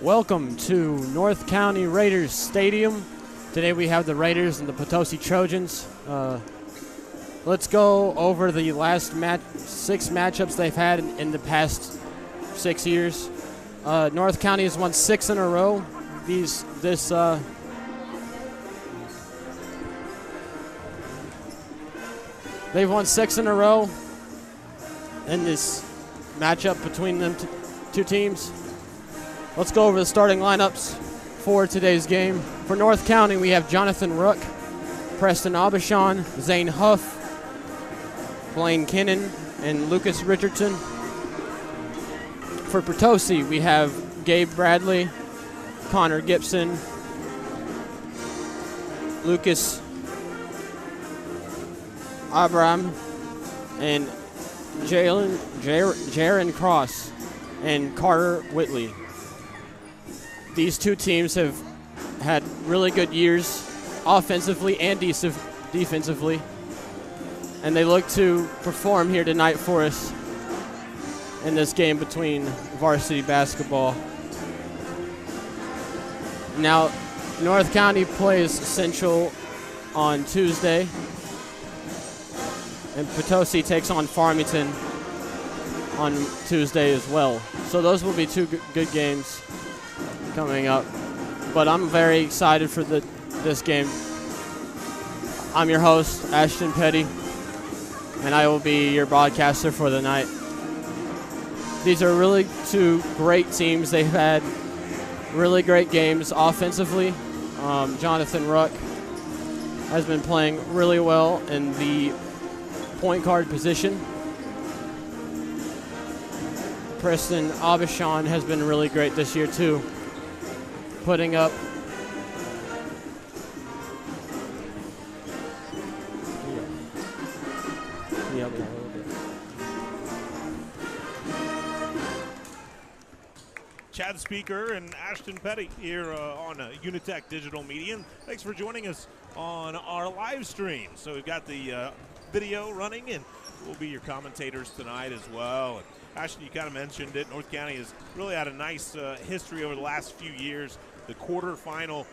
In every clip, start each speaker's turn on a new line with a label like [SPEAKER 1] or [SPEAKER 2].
[SPEAKER 1] Welcome to North County Raiders Stadium. Today we have the Raiders and the Potosi Trojans. Let's go over the last six matchups they've had in the past 6 years. North County has won 6 in a row. They've won 6 in a row in this matchup between them two teams. Let's go over the starting lineups for today's game. For North County, we have Jonathan Rook, Preston Aubuchon, Zane Huff, Blaine Kinnan, and Lucas Richardson. For Potosi, we have Gabe Bradley, Connor Gibson, Lucas Abram, and Jaron Cross, and Carter Whitley. These two teams have had really good years offensively and defensively, and they look to perform here tonight for us in this game between varsity basketball. Now, North County plays Central on Tuesday, and Potosi takes on Farmington on Tuesday as well. So those will be two good games coming up. But I'm very excited for this game. I'm your host, Ashton Petty, and I will be your broadcaster for the night. These are really two great teams. They've had really great games offensively. Jonathan Rook has been playing really well in the point guard position. Preston Aubuchon has been really great this year too, putting up
[SPEAKER 2] Chad Speaker and Ashton Petty here on UniTec Digital Media. Thanks for joining us on our live stream. So we've got the video running, and we'll be your commentators tonight as well. And Ashton, you kind of mentioned it. North County has really had a nice history over the last few years. The quarterfinal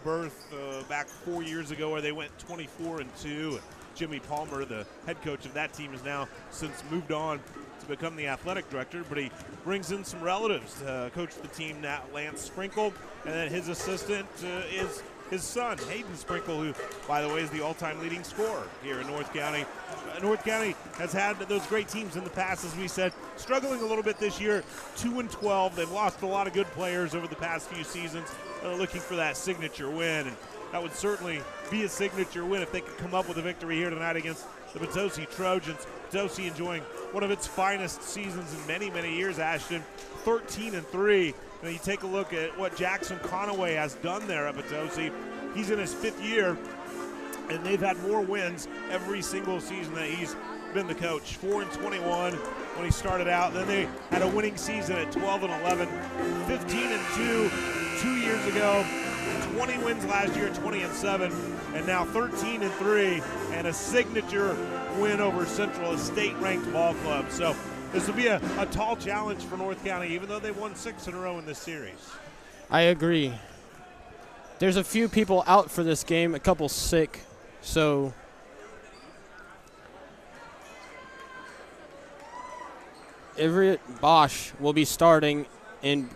[SPEAKER 2] berth back 4 years ago, where they went 24-2. Jimmy Palmer, the head coach of that team, has now since moved on to become the athletic director, but he brings in some relatives to coach the team, Lance Sprinkle, and then his assistant is his son, Hayden Sprinkle, who, by the way, is the all-time leading scorer here in North County. North County has had those great teams in the past, as we said, struggling a little bit this year, 2-12. They've lost a lot of good players over the past few seasons. They're looking for that signature win, and that would certainly be a signature win if they could come up with a victory here tonight against the Potosi Trojans. Potosi enjoying one of its finest seasons in many, many years, Ashton, 13-3. Now you take a look at what Jackson Conaway has done there at Potosi. He's in his 5th year, and they've had more wins every single season that he's been the coach. 4-21 when he started out. Then they had a winning season at 12-11, 15-2 2 years ago, 20 wins last year, 20-7, and now 13-3, and a signature win over Central, a state-ranked ball club. So this will be a tall challenge for North County, even though they've won 6 in a row in this series.
[SPEAKER 1] I agree. There's a few people out for this game, a couple sick, so Everett Bosch will be starting in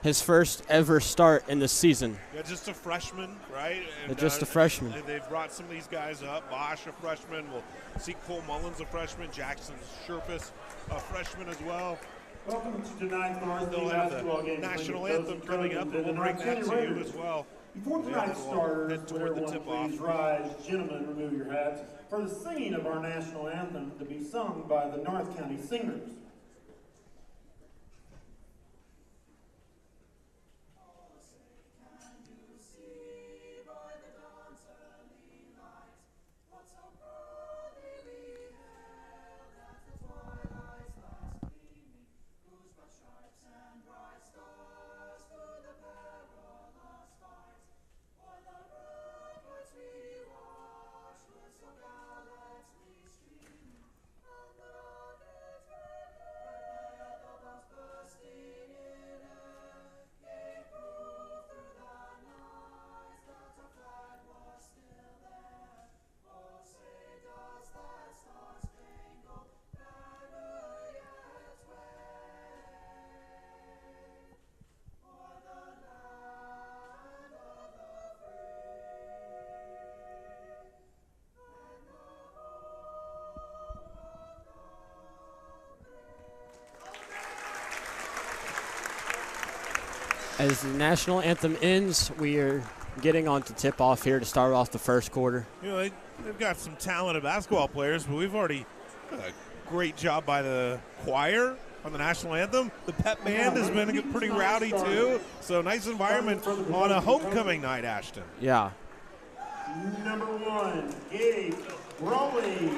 [SPEAKER 1] his first ever start in the season.
[SPEAKER 2] Yeah, just a freshman, right? And,
[SPEAKER 1] just a freshman.
[SPEAKER 2] They've brought some of these guys up. Bosch, a freshman. We'll see Cole Mullins, a freshman. Jackson Sherpas, a freshman as well.
[SPEAKER 3] Welcome to tonight's
[SPEAKER 2] They'll have the national anthem coming up, and we'll bring that to you as well.
[SPEAKER 3] Before tonight's starters,
[SPEAKER 2] head toward the tip-off.
[SPEAKER 3] please rise. Gentlemen, remove your hats for the singing of our national anthem to be sung by the North County Singers.
[SPEAKER 1] As the national anthem ends, we are getting on to tip-off here to start off the first quarter.
[SPEAKER 2] You know, they've got some talented basketball players, but we've already done a great job by the choir on the national anthem. The pep band has been pretty rowdy too, so nice environment on a homecoming night, Ashton.
[SPEAKER 1] Yeah.
[SPEAKER 3] Number 1, Gabe Brawley.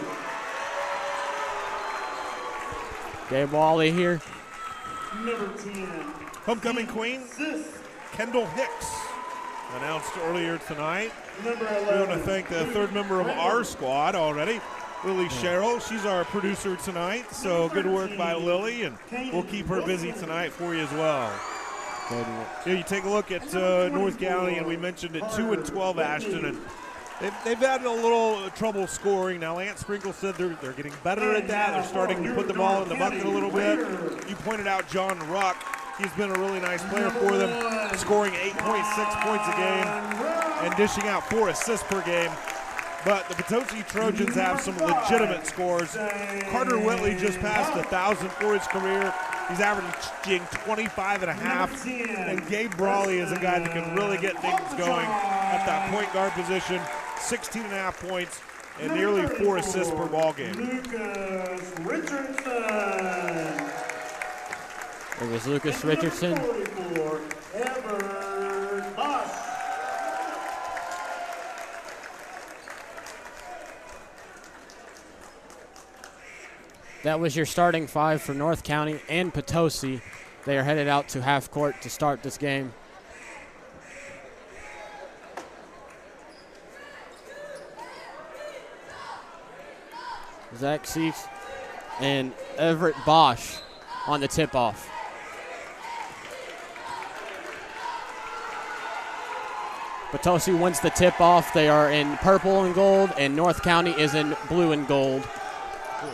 [SPEAKER 1] Gabe Wally here.
[SPEAKER 3] Number 10,
[SPEAKER 2] Homecoming queen, Kendall Hicks, announced earlier tonight.
[SPEAKER 3] Number
[SPEAKER 2] We
[SPEAKER 3] 11,
[SPEAKER 2] want to thank the third member of our squad already, Lily Sherrill. She's our producer tonight, so good work by Lily, and we'll keep her busy tonight for you as well. Yeah, you take a look at North County, and we mentioned it, 2-12 Ashton, and they've had a little trouble scoring. Now, Lance Sprinkle said they're getting better at that. They're starting to put the ball in the bucket a little bit. You pointed out John Ruck. He's been a really nice player for them, scoring 8.6 points a game and dishing out 4 assists per game. But the Potosi Trojans have some legitimate scores. Carter Whitley just passed 1,000 for his career. He's averaging 25.5. And Gabe Brawley is a guy that can really get things going at that point guard position. 16.5 points and nearly 4 assists per ball game.
[SPEAKER 3] Lucas Richardson.
[SPEAKER 1] It was Lucas Richardson.
[SPEAKER 3] 44, Everett Bosch.
[SPEAKER 1] That was your starting 5 for North County and Potosi. They are headed out to half court to start this game. Zach Seeks and Everett Bosch on the tip-off. Potosi wins the tip-off. They are in purple and gold, and North County is in blue and gold.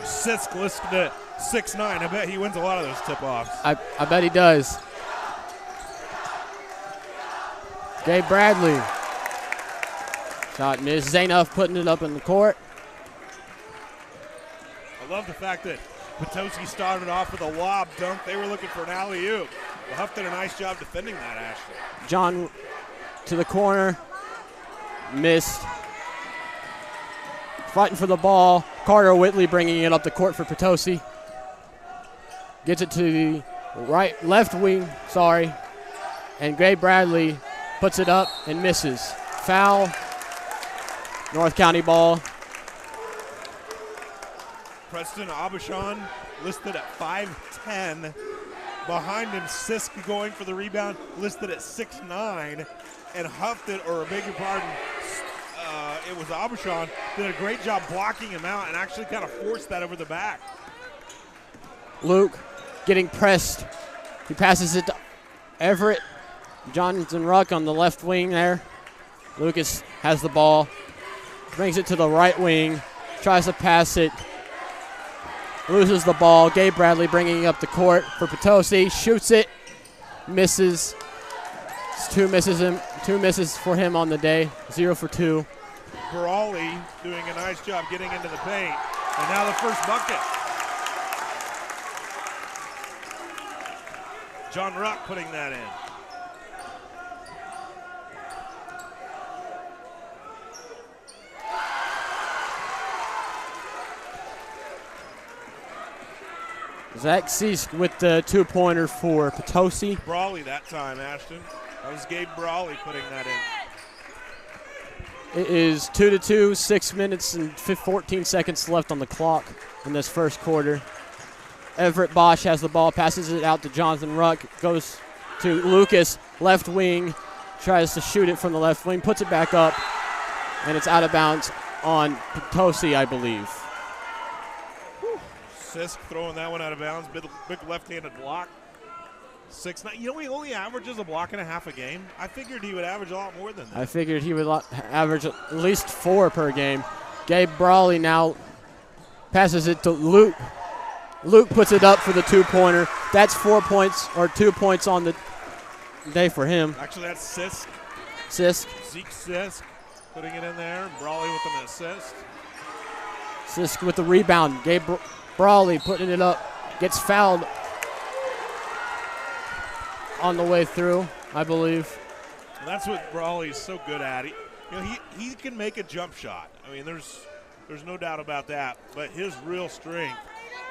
[SPEAKER 2] Sisk listed at 6'9". I bet he wins a lot of those tip-offs.
[SPEAKER 1] I bet he does. Gabe Bradley. Shot missed. Zainoff putting it up in the court.
[SPEAKER 2] I love the fact that Potosi started off with a lob dunk. They were looking for an alley-oop. Well, Huff did a nice job defending that, Ashley.
[SPEAKER 1] John to the corner. Missed. Fighting for the ball. Carter Whitley bringing it up the court for Potosi. Gets it to the left wing, and Gabe Bradley puts it up and misses. Foul. North County ball.
[SPEAKER 2] Preston Abishon listed at 5'10". Behind him, Sisk going for the rebound, listed at 6'9". And Huff did, or beg your pardon, it was Abishon, did a great job blocking him out and actually kind of forced that over the back.
[SPEAKER 1] Luke getting pressed. He passes it to Everett. Jonathan Ruck on the left wing there. Lucas has the ball. Brings it to the right wing. Tries to pass it. Loses the ball. Gabe Bradley bringing it up the court for Potosi. Shoots it. Misses. It's two misses for him on the day. 0 for 2.
[SPEAKER 2] Brawley doing a nice job getting into the paint. And now the first bucket. John Ruck putting that in.
[SPEAKER 1] Zach Seask with the 2-pointer for Potosi.
[SPEAKER 2] Brawley that time, Ashton. That was Gabe Brawley putting that in.
[SPEAKER 1] It is 2-2, 6 minutes and 14 seconds left on the clock in this first quarter. Everett Bosch has the ball, passes it out to Jonathan Ruck, goes to Lucas, left wing, tries to shoot it from the left wing, puts it back up, and it's out of bounds on Potosi, I believe.
[SPEAKER 2] Sisk throwing that one out of bounds. Big left-handed block. 6'9". You know he only averages a block and a half a game. I figured he would average a lot more than that.
[SPEAKER 1] I figured he would average at least 4 per game. Gabe Brawley now passes it to Luke. Luke puts it up for the 2-pointer. That's 4 points, or 2 points on the day for him.
[SPEAKER 2] Actually, that's Sisk.
[SPEAKER 1] Sisk.
[SPEAKER 2] Zeke Sisk putting it in there. Brawley with an assist.
[SPEAKER 1] Sisk with the rebound. Gabe Brawley putting it up. Gets fouled on the way through. I believe.
[SPEAKER 2] And that's what Brawley's so good at. He can make a jump shot. I mean, there's no doubt about that. But his real strength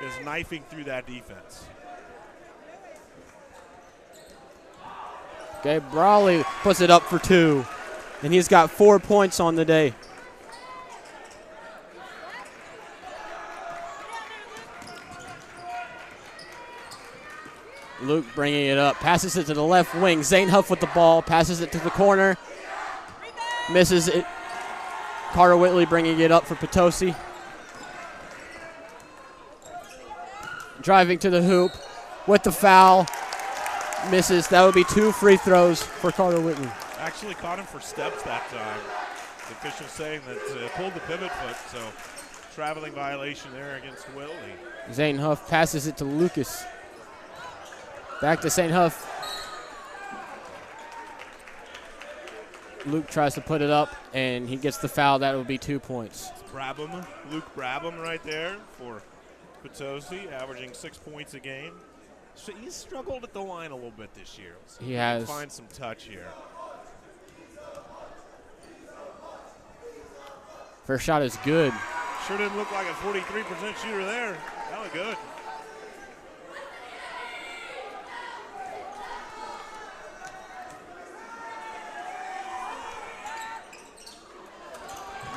[SPEAKER 2] is knifing through that defense.
[SPEAKER 1] Okay, Brawley puts it up for 2, and he's got 4 points on the day. Luke bringing it up, passes it to the left wing. Zane Huff with the ball, passes it to the corner, misses it. Carter Whitley bringing it up for Potosi. Driving to the hoop with the foul, misses. That would be 2 free throws for Carter Whitley.
[SPEAKER 2] Actually caught him for steps that time. The official saying that pulled the pivot foot, so traveling violation there against Whitley.
[SPEAKER 1] Zane Huff passes it to Lucas. Back to St. Huff. Luke tries to put it up, and he gets the foul. That will be 2 points.
[SPEAKER 2] Luke Brabham right there for Potosi, averaging 6 points a game. So he's struggled at the line a little bit this year. So
[SPEAKER 1] he has.
[SPEAKER 2] Find some touch here.
[SPEAKER 1] First shot is good.
[SPEAKER 2] Sure didn't look like a 43% shooter there. That was good.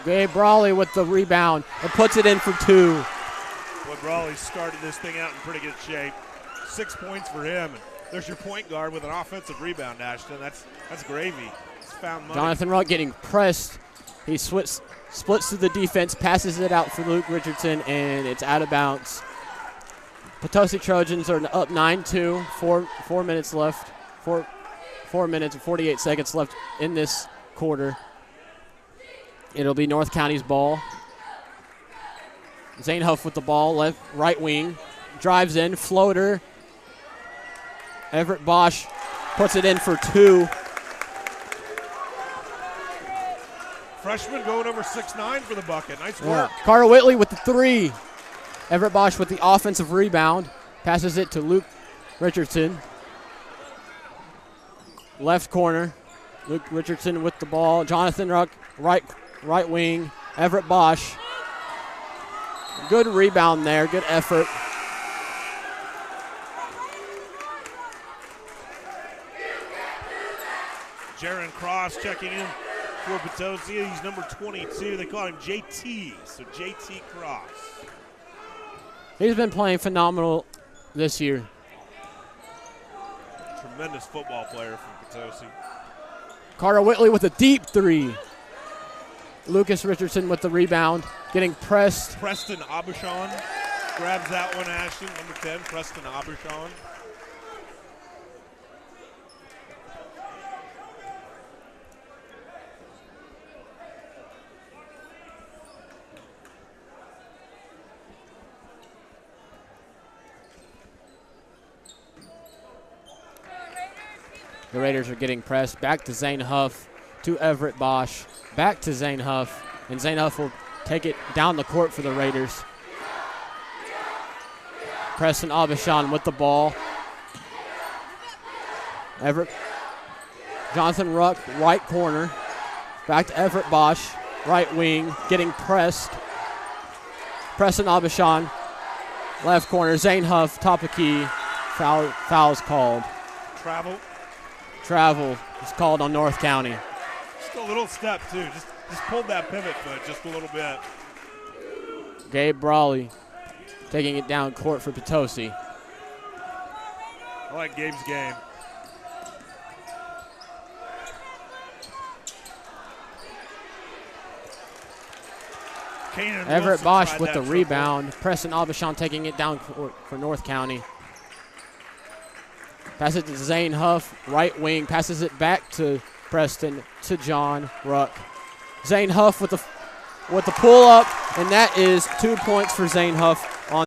[SPEAKER 1] Gabe Brawley with the rebound and puts it in for 2.
[SPEAKER 2] Well, Brawley started this thing out in pretty good shape. 6 points for him. And there's your point guard with an offensive rebound, Ashton. That's gravy. He's found money.
[SPEAKER 1] Jonathan Ruck getting pressed. He splits to the defense, passes it out for Luke Richardson, and it's out of bounds. Potosi Trojans are up 9-2. 4 minutes left. 4 minutes and 48 seconds left in this quarter. It'll be North County's ball. Zane Huff with the ball, right wing. Drives in, floater. Everett Bosch puts it in for 2.
[SPEAKER 2] Freshman going over 6'9" for the bucket. Nice work.
[SPEAKER 1] Yeah. Carter Whitley with the 3. Everett Bosch with the offensive rebound. Passes it to Luke Richardson. Left corner. Luke Richardson with the ball. Jonathan Ruck, right wing. Everett Bosch. Good rebound there. Good effort.
[SPEAKER 2] Jaron Cross checking in for Potosi. He's number 22. They call him JT, so JT Cross.
[SPEAKER 1] He's been playing phenomenal this year.
[SPEAKER 2] Tremendous football player from Potosi.
[SPEAKER 1] Carter Whitley with a deep 3. Lucas Richardson with the rebound, getting pressed.
[SPEAKER 2] Preston Abishon grabs that one, Ashton. Number 10, Preston Abishon.
[SPEAKER 1] The Raiders are getting pressed. Back to Zane Huff, to Everett Bosch. Back to Zane Huff, and Zane Huff will take it down the court for the Raiders. Preston Abishon with the ball. Everett. Jonathan Ruck, right corner. Back to Everett Bosch, right wing, getting pressed. Preston Abishon, left corner. Zane Huff, top of key. Foul's called. Travel is called on North County.
[SPEAKER 2] Just a little step, too. Just pulled that pivot foot just a little bit.
[SPEAKER 1] Gabe Brawley taking it down court for Potosi.
[SPEAKER 2] I like Gabe's game.
[SPEAKER 1] Everett Bosch with the rebound. Preston Abishon taking it down for North County. Passes it to Zane Huff, right wing. Passes it back to Preston, to John Ruck. Zane Huff with the pull-up, and that is 2 points for Zane Huff.
[SPEAKER 2] That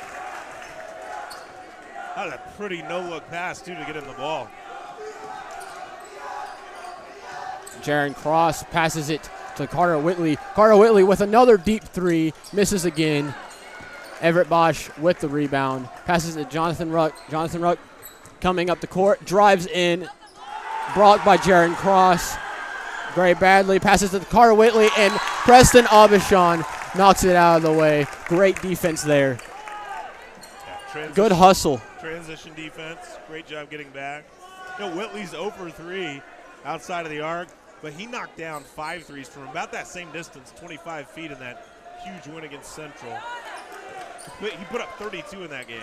[SPEAKER 2] was a pretty no-look pass, too, to get him the ball.
[SPEAKER 1] Jaron Cross passes it to Carter Whitley. Carter Whitley with another deep 3, misses again. Everett Bosch with the rebound. Passes it to Jonathan Ruck. Jonathan Ruck coming up the court, drives in, blocked by Jaron Cross. Gray Bradley passes to Carter Whitley, and Preston Aubuchon knocks it out of the way. Great defense there.
[SPEAKER 2] Yeah,
[SPEAKER 1] good hustle.
[SPEAKER 2] Transition defense. Great job getting back. Whitley's 0 for 3 outside of the arc, but he knocked down 5 threes from about that same distance, 25 feet in that huge win against Central. He put up 32 in that game.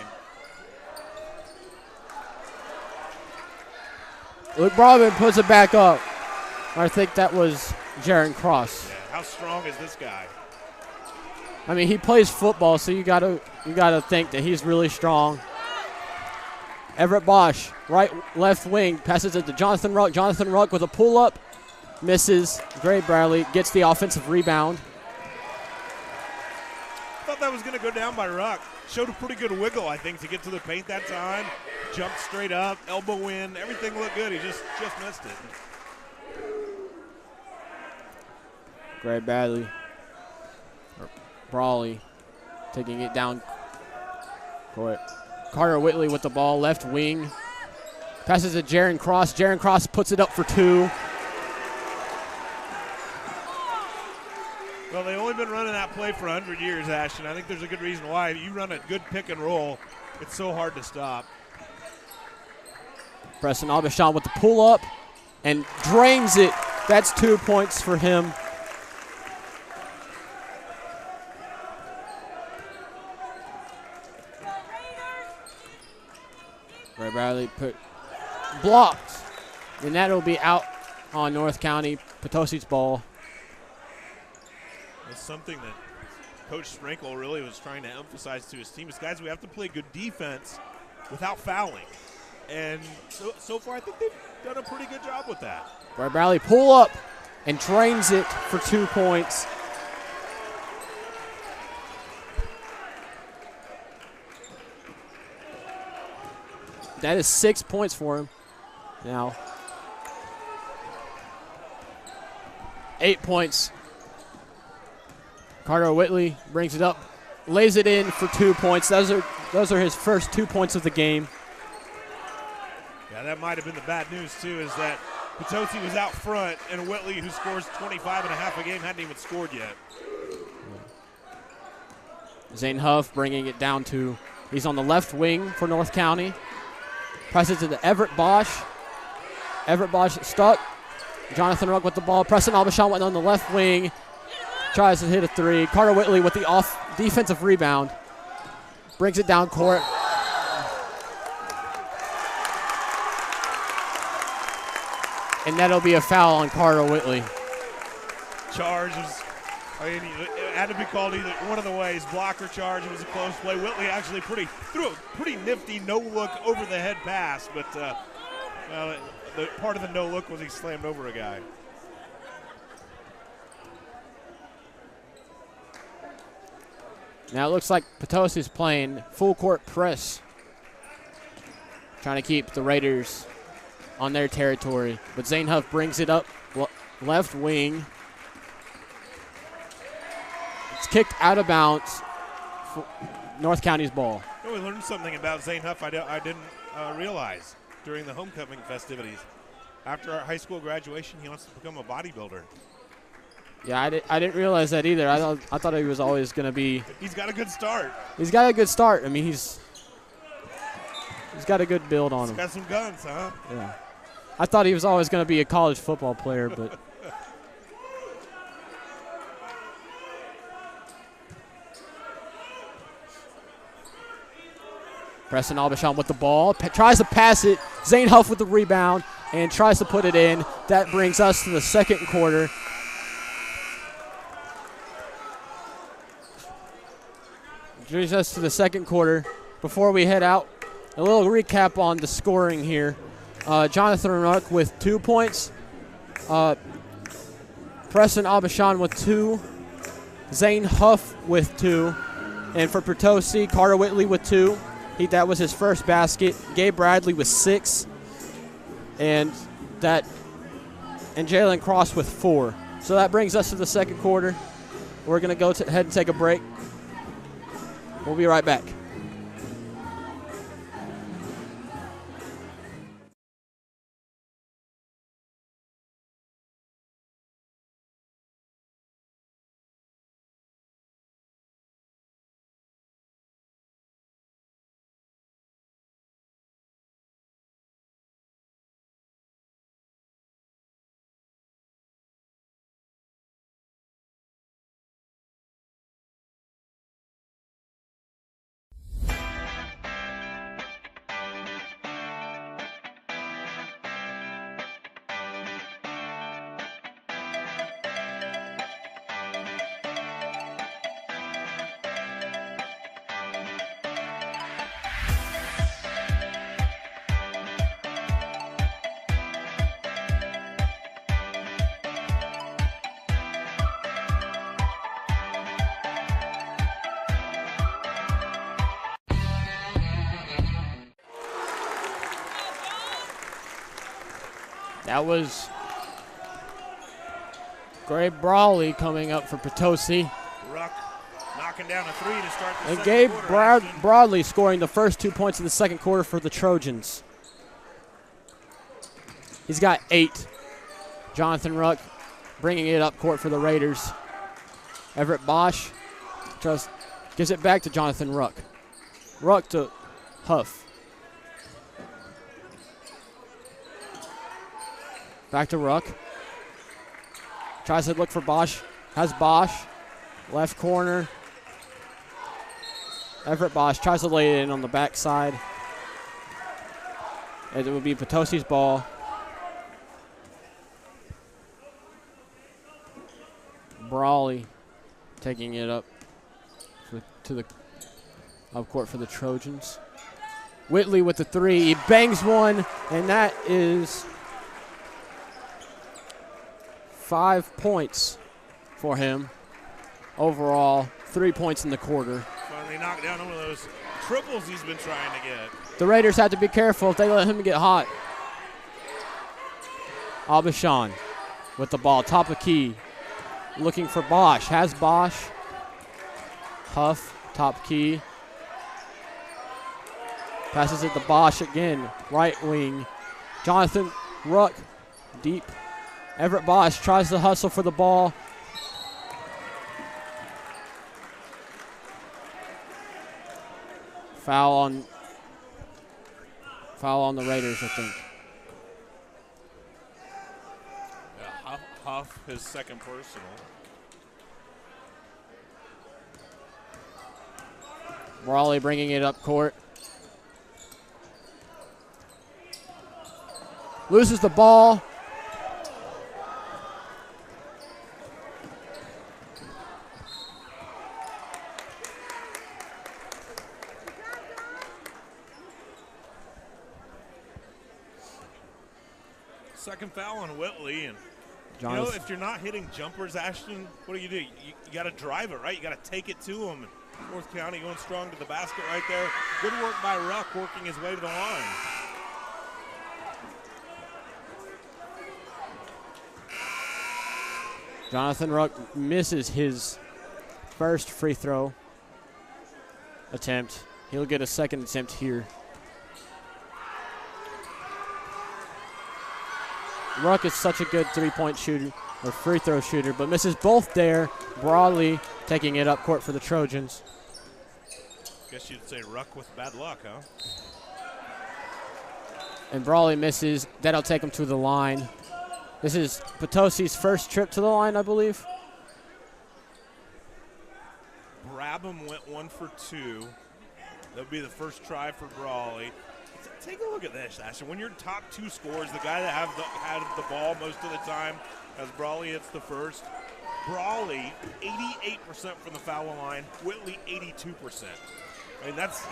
[SPEAKER 1] Luke Brodman puts it back up. I think that was Jaron Cross.
[SPEAKER 2] Yeah, how strong is this guy?
[SPEAKER 1] I mean, he plays football, so you gotta think that he's really strong. Everett Bosch, left wing, passes it to Jonathan Ruck. Jonathan Ruck with a pull-up, misses. Gray Bradley gets the offensive rebound.
[SPEAKER 2] Thought that was going to go down by Ruck. Showed a pretty good wiggle, I think, to get to the paint that time. Jumped straight up, elbow in, everything looked good. He just missed it.
[SPEAKER 1] Gray Bradley, Brawley, taking it down court. Carter Whitley with the ball, left wing. Passes to Jaron Cross. Jaron Cross puts it up for 2.
[SPEAKER 2] Well, they've only been running that play for 100 years, Ashton. I think there's a good reason why. You run a good pick and roll, it's so hard to stop.
[SPEAKER 1] Preston Aubuchon with the pull-up and drains it. That's 2 points for him. Ray Bradley blocked, and that'll be out on North County. Potosi's ball.
[SPEAKER 2] It's something that Coach Sprinkle really was trying to emphasize to his team is, guys, we have to play good defense without fouling. And so far, I think they've done a pretty good job with that.
[SPEAKER 1] Ray Bradley pull up and drains it for 2 points. That is 6 points for him now. 8 points. Carter Whitley brings it up, lays it in for 2 points. Those are his first 2 points of the game.
[SPEAKER 2] Yeah, that might have been the bad news, too, is that Potosi was out front, and Whitley, who scores 25 and a half a game, hadn't even scored yet.
[SPEAKER 1] Zane Huff bringing it down to, he's on the left wing for North County. Passes to the Everett Bosch. Everett Bosch stuck. Jonathan Ruck with the ball. Preston Aubuchon went on the left wing. Tries to hit a 3. Carter Whitley with the defensive rebound. Brings it down court. And that'll be a foul on Carter Whitley.
[SPEAKER 2] Charge was, it had to be called either one of the ways, block or charge. It was a close play. Whitley actually threw a pretty nifty no-look over-the-head pass, but the part of the no-look was he slammed over a guy.
[SPEAKER 1] Now it looks like Potosi's playing full-court press, trying to keep the Raiders on their territory. But Zane Huff brings it up left wing. It's kicked out of bounds for North County's ball.
[SPEAKER 2] We learned something about Zane Huff I didn't realize during the homecoming festivities. After our high school graduation, he wants to become a bodybuilder.
[SPEAKER 1] Yeah, I didn't realize that either. I thought he was always going to be.
[SPEAKER 2] He's got a good start.
[SPEAKER 1] He's got a good start. I mean, he's got a good build on him.
[SPEAKER 2] He's got some guns, huh?
[SPEAKER 1] Yeah. I thought he was always going to be a college football player, but. Preston Aubuchon with the ball. Tries to pass it. Zane Huff with the rebound and tries to put it in. That brings us to the second quarter. Brings us to the second quarter. Before we head out, a little recap on the scoring here. Jonathan Ruck with 2 points. Preston Aubuchon with 2. Zane Huff with 2. And for Potosi, Carter Whitley with 2. That was his first basket. Gabe Bradley with 6. And Jalen Cross with 4. So that brings us to the second quarter. We're going to go ahead and take a break. We'll be right back. That was Gabe Brawley coming up for Potosi.
[SPEAKER 2] Ruck knocking down a 3 to start the
[SPEAKER 1] And
[SPEAKER 2] second
[SPEAKER 1] Gabe
[SPEAKER 2] quarter.
[SPEAKER 1] Broadley scoring the first 2 points in the second quarter for the Trojans. He's got 8. Jonathan Ruck bringing it up court for the Raiders. Everett Bosch just gives it back to Jonathan Ruck. Ruck to Huff. Back to Ruck. Tries to look for Bosch. Has Bosch. Left corner. Everett Bosch tries to lay it in on the backside. It will be Potosi's ball. Brawley taking it up to the up court for the Trojans. Whitley with the 3. He bangs one, and that is 5 points for him. Overall, 3 points in the quarter.
[SPEAKER 2] Finally knocked down one of those triples he's been trying to get.
[SPEAKER 1] The Raiders have to be careful if they let him get hot. Abishan with the ball, top of key. Looking for Bosch. Has Bosch. Huff, top key. Passes it to Bosch again. Right wing. Jonathan Ruck, deep. Everett Bosch tries to hustle for the ball. Foul on the Raiders, I think.
[SPEAKER 2] Yeah, Huff, his second personal.
[SPEAKER 1] Brawley bringing it up court. Loses the ball.
[SPEAKER 2] Second foul on Whitley, and
[SPEAKER 1] Jonathan.
[SPEAKER 2] you know, if you're not hitting jumpers, Ashton, what do? You got to drive it, right? You got to take it to him. North County going strong to the basket right there. Good work by Ruck working his way to the line.
[SPEAKER 1] Jonathan Ruck misses his first free throw attempt. He'll get a second attempt here. Ruck is such a good three-point shooter, or free throw shooter, but misses both there. Broadly taking it up court for the Trojans.
[SPEAKER 2] Guess you'd say Ruck with bad luck, huh?
[SPEAKER 1] And Brawley misses. That'll take him to the line. This is Potosi's first trip to the line, I believe.
[SPEAKER 2] Brabham went 1 for 2. That'll be the first try for Brawley. Take a look at this, Ashton. When your top 2 scorers, the guy that had the ball most of the time, as Brawley hits the first. Brawley, 88% from the foul line. Whitley, 82%.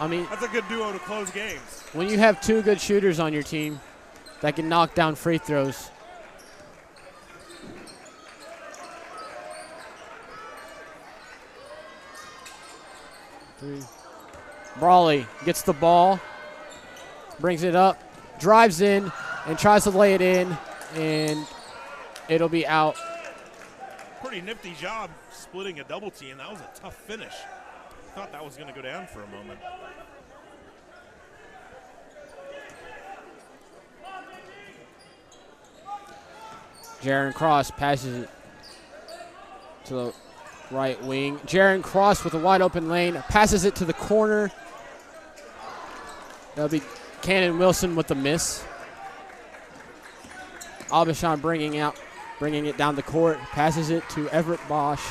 [SPEAKER 2] I mean, that's a good duo to close games.
[SPEAKER 1] When you have 2 good shooters on your team that can knock down free throws. Brawley gets the ball, brings it up, drives in, and tries to lay it in, and it'll be out.
[SPEAKER 2] Pretty nifty job splitting a double team. That was a tough finish. Thought that was going to go down for a moment.
[SPEAKER 1] Jaron Cross passes it to the right wing. Jaron Cross with a wide open lane, passes it to the corner. That'll be Cannon Wilson with the miss. Abishan bringing it down the court, passes it to Everett Bosch.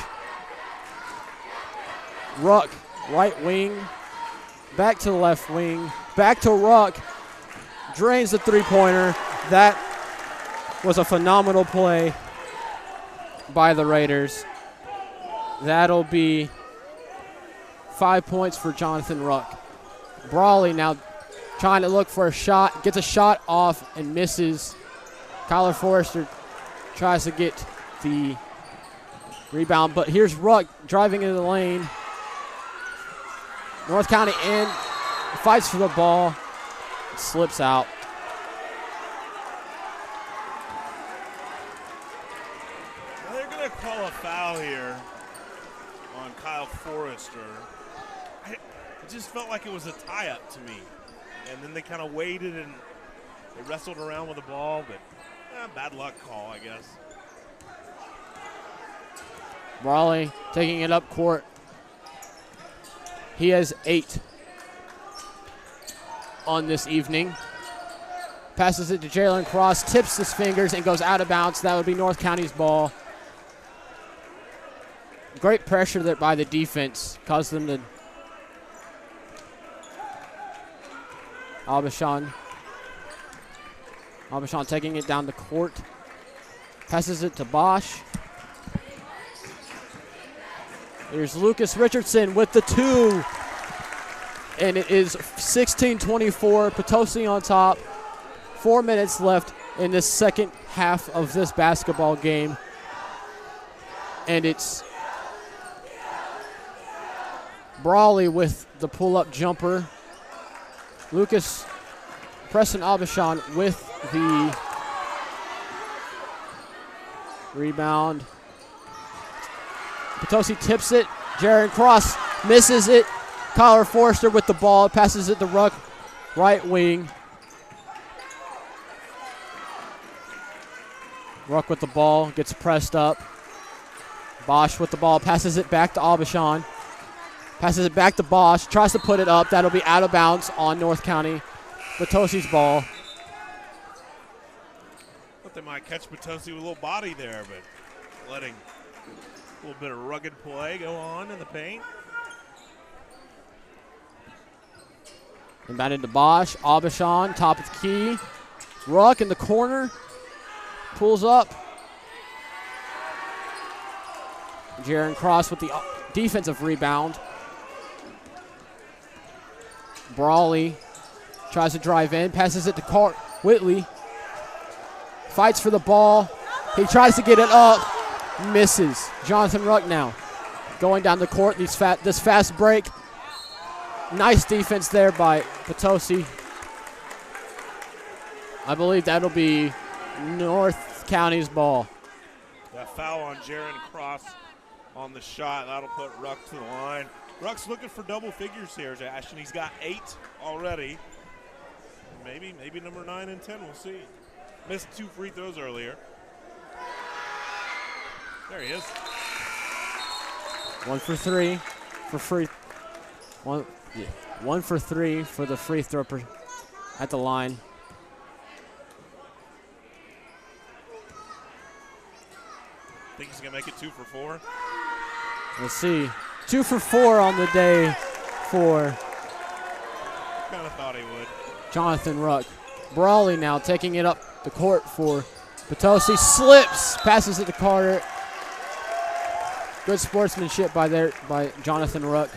[SPEAKER 1] Ruck, right wing, back to the left wing, back to Ruck, drains the three-pointer. That was a phenomenal play by the Raiders. That'll be 5 points for Jonathan Ruck. Brawley now trying to look for a shot, gets a shot off and misses. Kyler Forrester tries to get the rebound, but here's Ruck driving into the lane. North County in, fights for the ball, slips out.
[SPEAKER 2] they're going to call a foul here on Kyle Forrester. It just felt like it was a tie-up to me. And then they kind of waited and they wrestled around with the ball, but bad luck call, I guess.
[SPEAKER 1] Brawley taking it up court. He has 8 on this evening. Passes it to Jalen Cross, tips his fingers, and goes out of bounds. That would be North County's ball. Great pressure there by the defense. Caused them to... Abishan taking it down the court. Passes it to Bosch. Here's Lucas Richardson with the 2. And it is 16-24. Potosi on top. 4 minutes left in this second half of this basketball game. And it's Brawley with the pull-up jumper. Preston Abishan with the rebound. Potosi tips it. Jaron Cross misses it. Kyler Forrester with the ball. Passes it to Ruck, right wing. Ruck with the ball. Gets pressed up. Bosch with the ball. Passes it back to Abishan. Passes it back to Bosch. Tries to put it up. That'll be out of bounds on North County. Potosi's ball.
[SPEAKER 2] Thought they might catch Potosi with a little body there, but letting a little bit of rugged play go on in the paint.
[SPEAKER 1] Inbounded to Bosch. Abishan, top of the key. Ruck in the corner. Pulls up. Jaron Cross with the defensive rebound. Brawley tries to drive in. Passes it to Whitley. Fights for the ball. He tries to get it up. Misses. Jonathan Ruck now going down the court. This fast break. Nice defense there by Potosi. I believe that'll be North County's ball.
[SPEAKER 2] That foul on Jaron Cross on the shot. That'll put Ruck to the line. Ruck's looking for double figures here, Ashton. He's got 8 already. Maybe number 9 and 10. We'll see. Missed 2 free throws earlier. There he is.
[SPEAKER 1] 1 for 3 for free. 1 for 3 for the free throw at the line.
[SPEAKER 2] Think he's gonna make it 2 for 4?
[SPEAKER 1] Let's see. 2 for 4 on the day for
[SPEAKER 2] Kind of thought he would.
[SPEAKER 1] Jonathan Ruck. Brawley now taking it up the court for Potosi. Slips. Passes it to Carter. Good sportsmanship by Jonathan Ruck.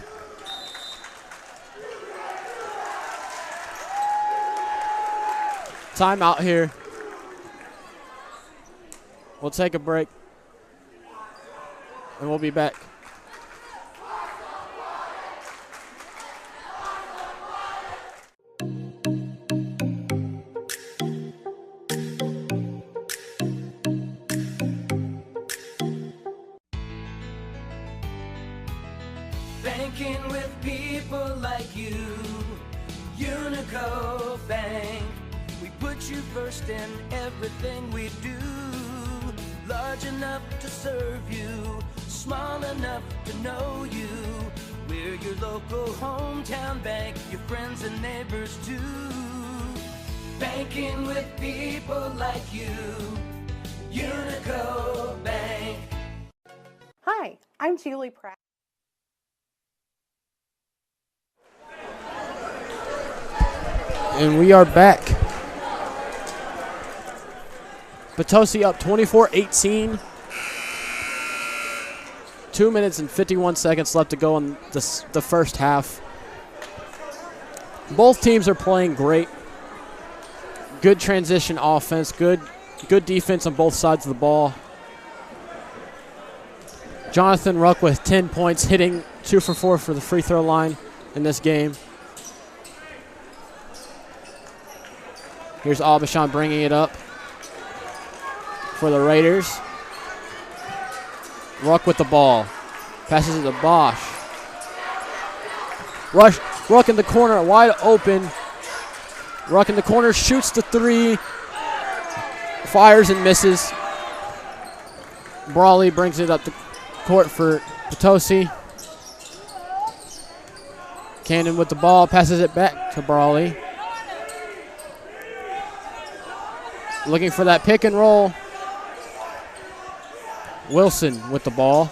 [SPEAKER 1] Timeout here. We'll take a break. And we'll be back.
[SPEAKER 4] Banking with people like you, UniTec Bank. We put you first in everything we do. Large enough to serve you, small enough to know you. We're your local hometown bank, your friends and neighbors too. Banking with people like you, UniTec Bank.
[SPEAKER 5] Hi, I'm Julie Pratt.
[SPEAKER 1] And we are back. Potosi up 24-18. 2 minutes and 51 seconds left to go in the first half. Both teams are playing great. Good transition offense, good defense on both sides of the ball. Jonathan Ruck with 10 points, hitting 2 for 4 for the free throw line in this game. Here's Abishan bringing it up for the Raiders. Ruck with the ball. Passes it to Bosch. Ruck in the corner, wide open. Ruck in the corner, shoots the three. Fires and misses. Brawley brings it up the court for Potosi. Cannon with the ball, passes it back to Brawley. Looking for that pick and roll. Wilson with the ball.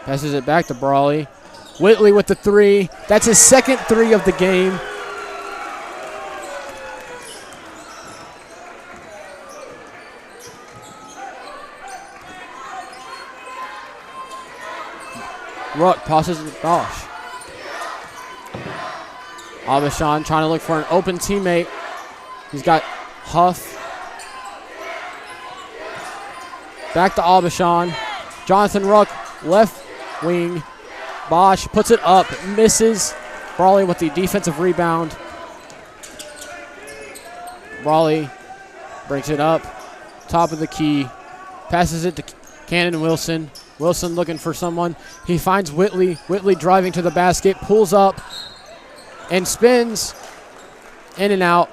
[SPEAKER 1] Passes it back to Brawley. Whitley with the three. That's his second three of the game. Ruck passes it to Bosch. Abishan trying to look for an open teammate. He's got Huff. Back to Abishan. Jonathan Ruck, left wing. Bosch puts it up, misses. Brawley with the defensive rebound. Brawley brings it up, top of the key. Passes it to Cannon Wilson. Wilson looking for someone. He finds Whitley. Whitley driving to the basket, pulls up, and spins in and out.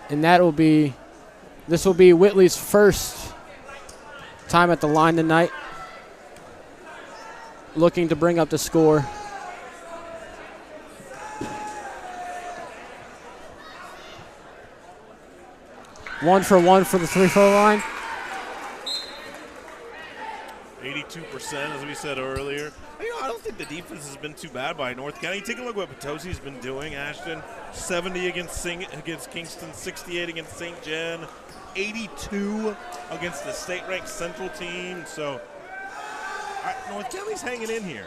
[SPEAKER 1] And this will be Whitley's first time at the line tonight. Looking to bring up the score. One for the three-throw line.
[SPEAKER 2] 82%, as we said earlier. I don't think the defense has been too bad by North County. Take a look at what Potosi's been doing, Ashton. 70 against Kingston, 68 against St. Jen, 82 against the state-ranked Central team. So North County's hanging in here.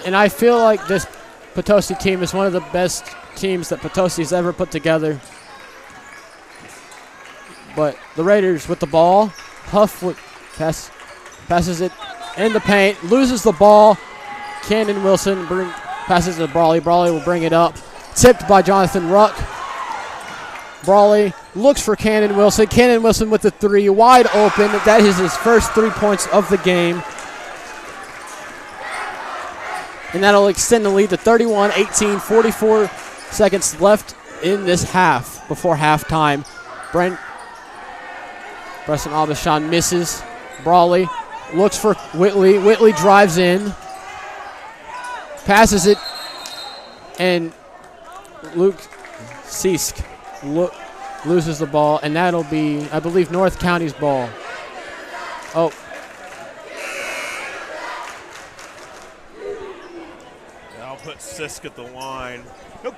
[SPEAKER 1] And I feel like this Potosi team is one of the best teams that Potosi's ever put together. But the Raiders with the ball. Huff passes it in the paint, loses the ball. Cannon Wilson passes to Brawley. Brawley will bring it up. Tipped by Jonathan Ruck. Brawley looks for Cannon Wilson. Cannon Wilson with the three, wide open. That is his first 3 points of the game. And that'll extend the lead to 31-18, 44 seconds left in this half before halftime. Preston Abishan misses. Brawley looks for Whitley. Whitley drives in. Passes it. And Luke Seisk loses the ball. And that'll be, I believe, North County's ball. Oh.
[SPEAKER 2] I'll put Sisk at the line. No,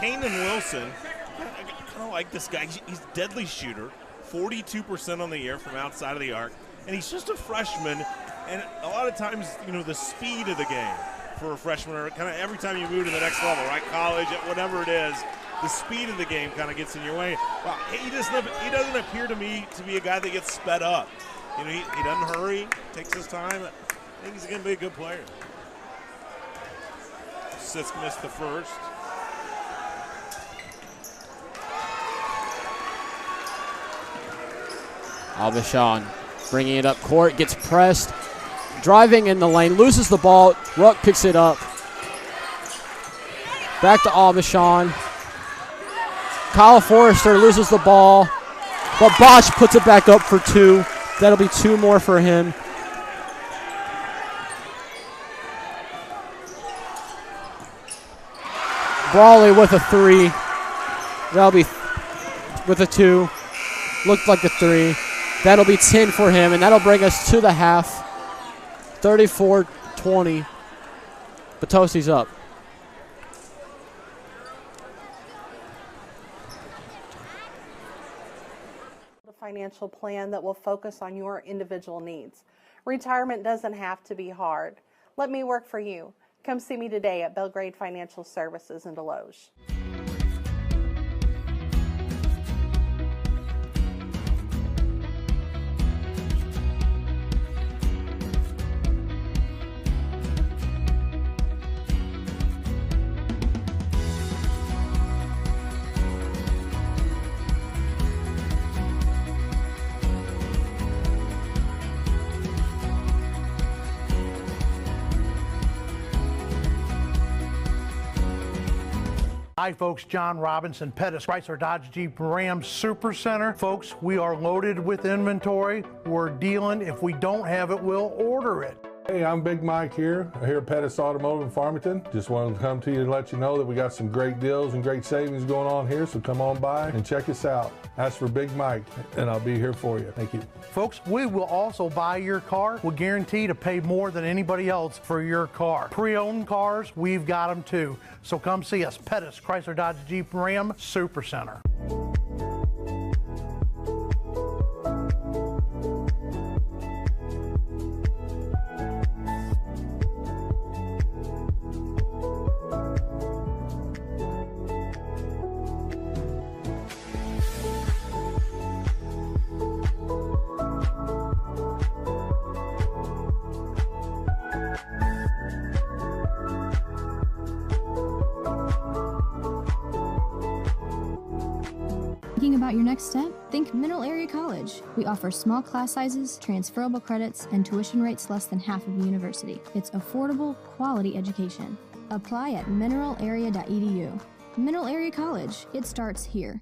[SPEAKER 2] Kanan Wilson, I kind of like this guy. He's a deadly shooter. 42% on the year from outside of the arc. And he's just a freshman. And a lot of times, the speed of the game for a freshman, or kind of every time you move to the next level, right, college, whatever it is, the speed of the game kind of gets in your way. Well, he doesn't appear to me to be a guy that gets sped up. He doesn't hurry, takes his time. I think he's going to be a good player. Sisk missed the first.
[SPEAKER 1] Abishan bringing it up court, gets pressed, driving in the lane, loses the ball. Ruck picks it up. Back to Abishan. Kyle Forrester loses the ball, but Bosch puts it back up for 2. That'll be 2 more for him. Brawley with a 3. That'll be with a 2. Looked like a 3. That'll be 10 for him, and that'll bring us to the half. 34-20. Potosi's up.
[SPEAKER 5] A financial plan that will focus on your individual needs. Retirement doesn't have to be hard. Let me work for you. Come see me today at Belgrade Financial Services in Deloge.
[SPEAKER 6] Hi folks, John Robinson, Pettis Chrysler Dodge Jeep Ram Super Center. Folks, we are loaded with inventory. We're dealing. If we don't have it, we'll order it.
[SPEAKER 7] Hey, I'm Big Mike here at Pettis Automotive in Farmington. Just wanted to come to you and let you know that we got some great deals and great savings going on here, so come on by and check us out. Ask for Big Mike, and I'll be here for you. Thank you.
[SPEAKER 6] Folks, we will also buy your car. We'll guarantee to pay more than anybody else for your car. Pre-owned cars, we've got them too. So come see us, Pettis Chrysler Dodge Jeep Ram Super Center.
[SPEAKER 8] Thinking about your next step? Think Mineral Area College. We offer small class sizes, transferable credits, and tuition rates less than half of a university. It's affordable, quality education. Apply at mineralarea.edu. Mineral Area College. It starts here.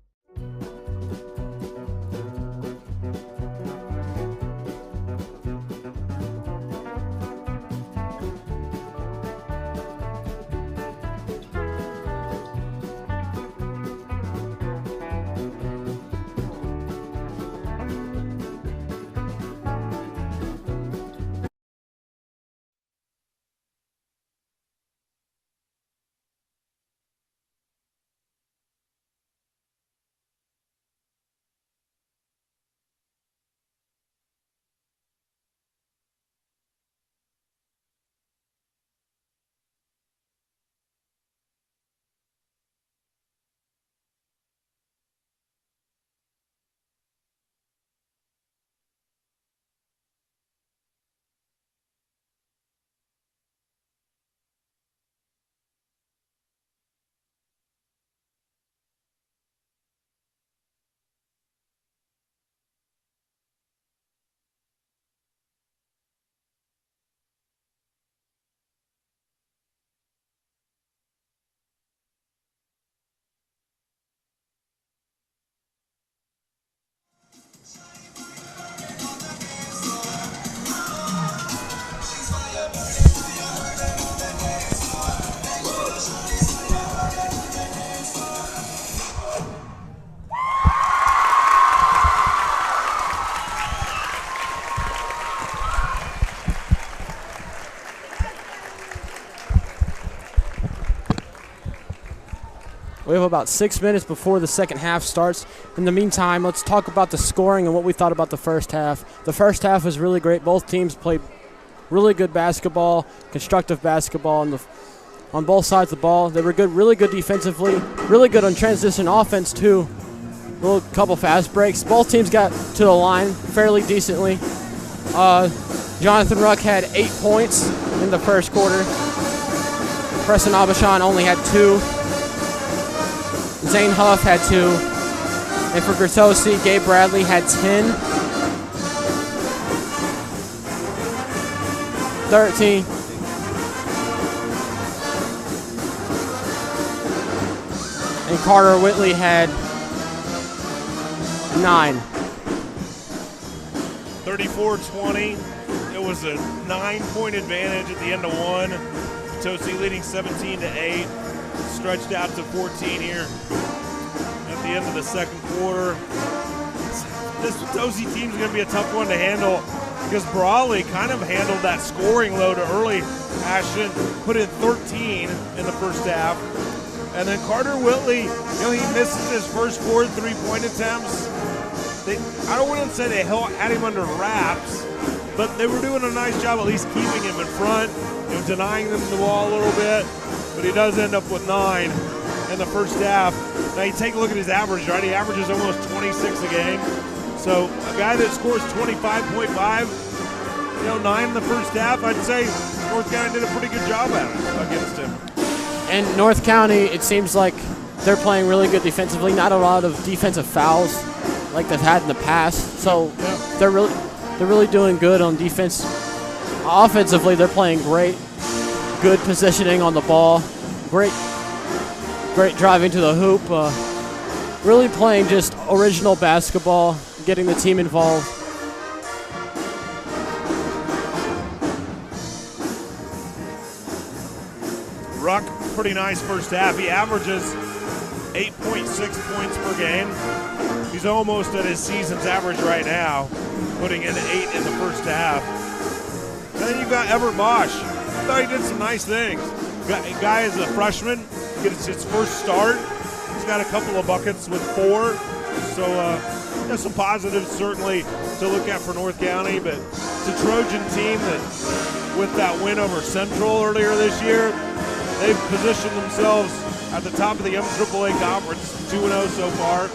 [SPEAKER 1] We have about 6 minutes before the second half starts. In the meantime, let's talk about the scoring and what we thought about the first half. The first half was really great. Both teams played really good basketball, constructive basketball on both sides of the ball. They were good, really good defensively, really good on transition offense too. A little couple fast breaks. Both teams got to the line fairly decently. Jonathan Ruck had 8 points in the first quarter. Preston Abashan only had 2. Zane Huff had 2. And for Potosi, Gabe Bradley had 10. 13. And Carter Whitley had 9.
[SPEAKER 2] 34-20. It was a 9-point advantage at the end of one. Potosi leading 17-8. Stretched out to 14 here at the end of the second quarter. This Potosi team is going to be a tough one to handle because Brawley kind of handled that scoring load early. Ashton put in 13 in the first half. And then Carter Whitley, he misses his first 4 3-point attempts. I don't want to say they had him under wraps, but they were doing a nice job at least keeping him in front, denying them the ball a little bit. But he does end up with 9 in the first half. Now you take a look at his average, right? He averages almost 26 a game. So a guy that scores 25.5, 9 in the first half, I'd say North County did a pretty good job at it against him.
[SPEAKER 1] And North County, it seems like they're playing really good defensively. Not a lot of defensive fouls like they've had in the past. So they're really doing good on defense. Offensively, they're playing great. Good positioning on the ball. Great Great driving to the hoop. Really playing just original basketball, getting the team involved.
[SPEAKER 2] Ruck, pretty nice first half. He averages 8.6 points per game. He's almost at his season's average right now, putting in 8 in the first half. Then you've got Everett Bosch. I thought he did some nice things. Guy is a freshman, gets his first start. He's got a couple of buckets with 4. So there's some positives certainly to look at for North County, but it's a Trojan team that with that win over Central earlier this year, they've positioned themselves at the top of the MAAA conference, 2-0 so far.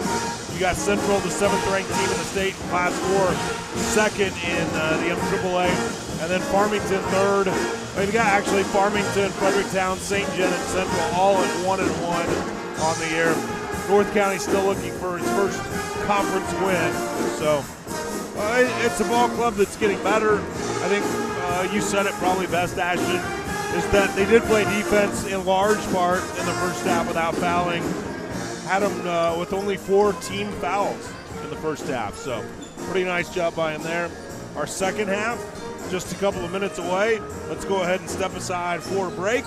[SPEAKER 2] You got Central, the 7th-ranked team in the state, Class 4, 2nd in the MAAA, and then Farmington 3rd. We've got actually Farmington, Fredericktown, St. John, and Central all at 1-1 on the year. North County still looking for its first conference win. So it's a ball club that's getting better. I think you said it probably best, Ashton, is that they did play defense in large part in the first half without fouling. Had them with only 4 team fouls in the first half. So pretty nice job by him there. Our second half, just a couple of minutes away. Let's go ahead and step aside for a break.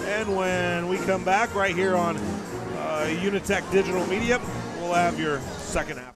[SPEAKER 2] And when we come back right here on UniTec Digital Media, we'll have your second half.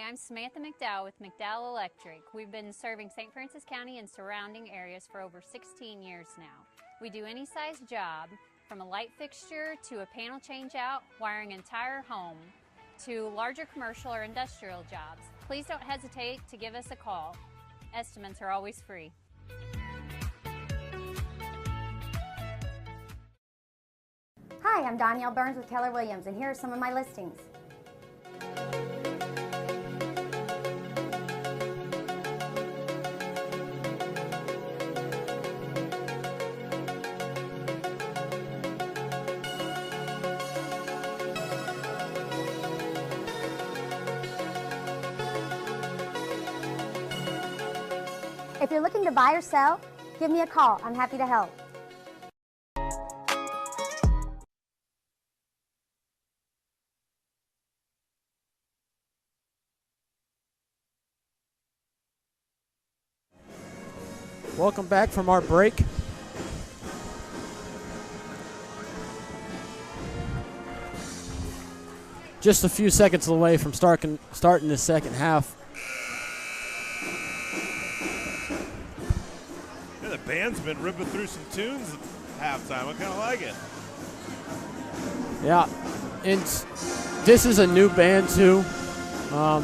[SPEAKER 9] I'm Samantha McDowell with McDowell Electric. We've been serving St. Francis County and surrounding areas for over 16 years now. We do any size job, from a light fixture to a panel change out, wiring an entire home, to larger commercial or industrial jobs. Please don't hesitate to give us a call. Estimates are always free.
[SPEAKER 10] Hi, I'm Danielle Burns with Keller Williams, and here are some of my listings. If you're looking to buy or sell, give me a call. I'm happy to help.
[SPEAKER 1] Welcome back from our break. Just a few seconds away from starting the second half.
[SPEAKER 2] Yeah, the band's been ripping through some tunes at halftime. I kind of like it.
[SPEAKER 1] Yeah, and this is a new band too.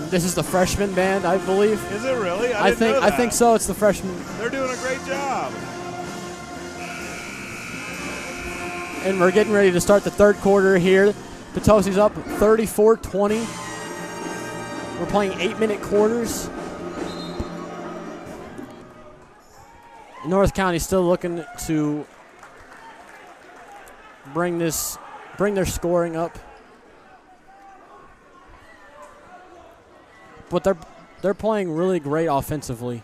[SPEAKER 1] This is the freshman band, I believe.
[SPEAKER 2] Is it really? I
[SPEAKER 1] think so. It's the freshman.
[SPEAKER 2] They're doing a great job.
[SPEAKER 1] And we're getting ready to start the third quarter here. Potosi's up 34-20. We're playing 8-minute quarters. North County still looking to bring their scoring up. But they're playing really great offensively.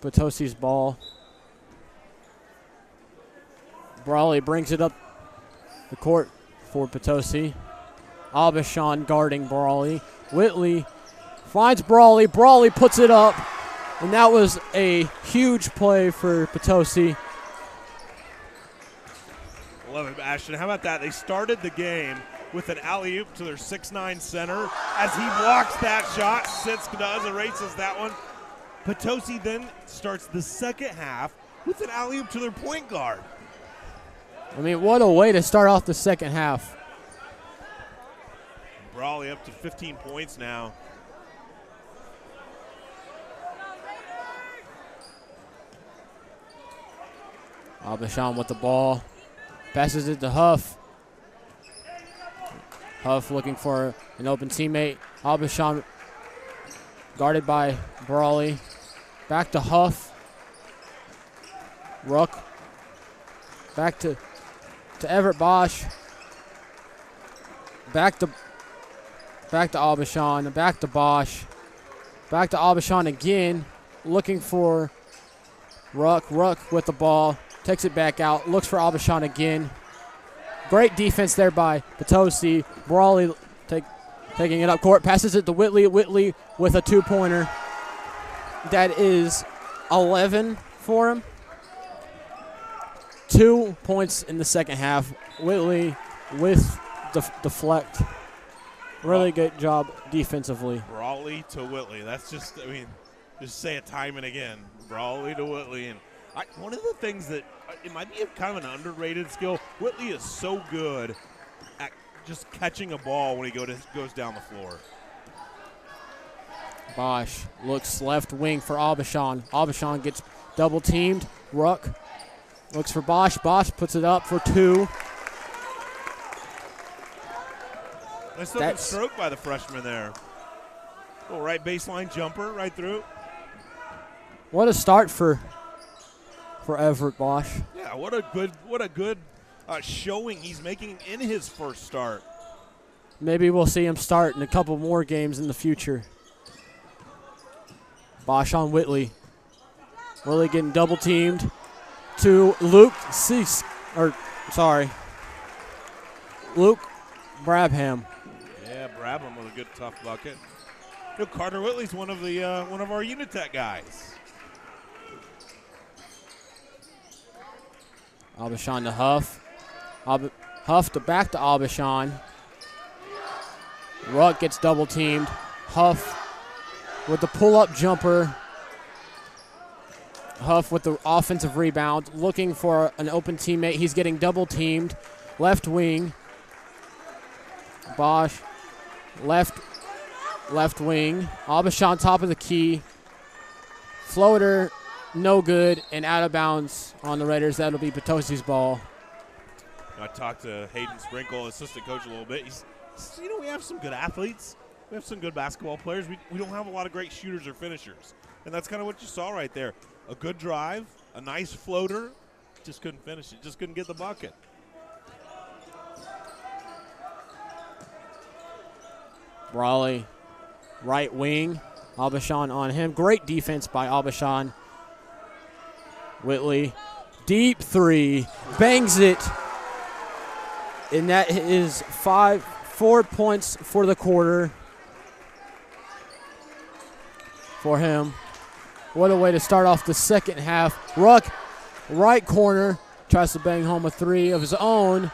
[SPEAKER 1] Potosi's ball. Brawley brings it up the court for Potosi. Aubuchon guarding Brawley. Whitley finds Brawley. Brawley puts it up, and that was a huge play for Potosi.
[SPEAKER 2] Love it, Ashton. How about that? They started the game with an alley-oop to their 6'9" center. As he blocks that shot, Sitsk does, erases that one. Potosi then starts the second half with an alley-oop to their point guard.
[SPEAKER 1] I mean, what a way to start off the second half.
[SPEAKER 2] Brawley up to 15 points now.
[SPEAKER 1] Aubuchon with the ball. Passes it to Huff. Huff looking for an open teammate. Aubuchon guarded by Brawley. Back to Huff. Ruck. Back to Everett Bosch. Back to Aubuchon. Back to Bosch. Back to Aubuchon again. Looking for Ruck. Ruck with the ball. Takes it back out. Looks for Aubuchon again. Great defense there by Potosi. Brawley taking it up court. Passes it to Whitley. Whitley with a two-pointer. That is 11 for him. 2 points in the second half. Whitley with deflect. Really good job defensively.
[SPEAKER 2] Brawley to Whitley. That's just, I mean, just say it time and again. Brawley to Whitley. And one of the things that it might be kind of an underrated skill, Whitley is so good at just catching a ball when he goes down the floor.
[SPEAKER 1] Bosch looks left wing for Aubuchon. Aubuchon gets double teamed. Ruck looks for Bosch. Bosch puts it up for two.
[SPEAKER 2] Nice looking stroke by the freshman there. Little right baseline jumper right through.
[SPEAKER 1] What a start for Everett Bosch.
[SPEAKER 2] Yeah, what a good showing he's making in his first start.
[SPEAKER 1] Maybe we'll see him start in a couple more games in the future. Bosch on Whitley. Whitley getting double teamed to Luke Luke Brabham.
[SPEAKER 2] Yeah, Brabham with a good tough bucket. You know, Carter Whitley's one of our UniTec guys.
[SPEAKER 1] Aubuchon to Huff. Huff back to Aubuchon. Ruck gets double teamed. Huff with the pull-up jumper. Huff with the offensive rebound, looking for an open teammate. He's getting double teamed. Left wing. Bosch, left wing. Aubuchon top of the key. Floater, no good, and out of bounds on the Raiders. That'll be Potosi's ball.
[SPEAKER 2] I talked to Hayden Sprinkle, assistant coach, a little bit. He says, we have some good athletes. We have some good basketball players. We don't have a lot of great shooters or finishers. And that's kind of what you saw right there. A good drive, a nice floater, just couldn't finish it, just couldn't get the bucket.
[SPEAKER 1] Brawley, right wing. Aubuchon on him. Great defense by Aubuchon. Whitley, deep three, bangs it. And that is 4 points for the quarter for him. What a way to start off the second half. Ruck, right corner, tries to bang home a three of his own.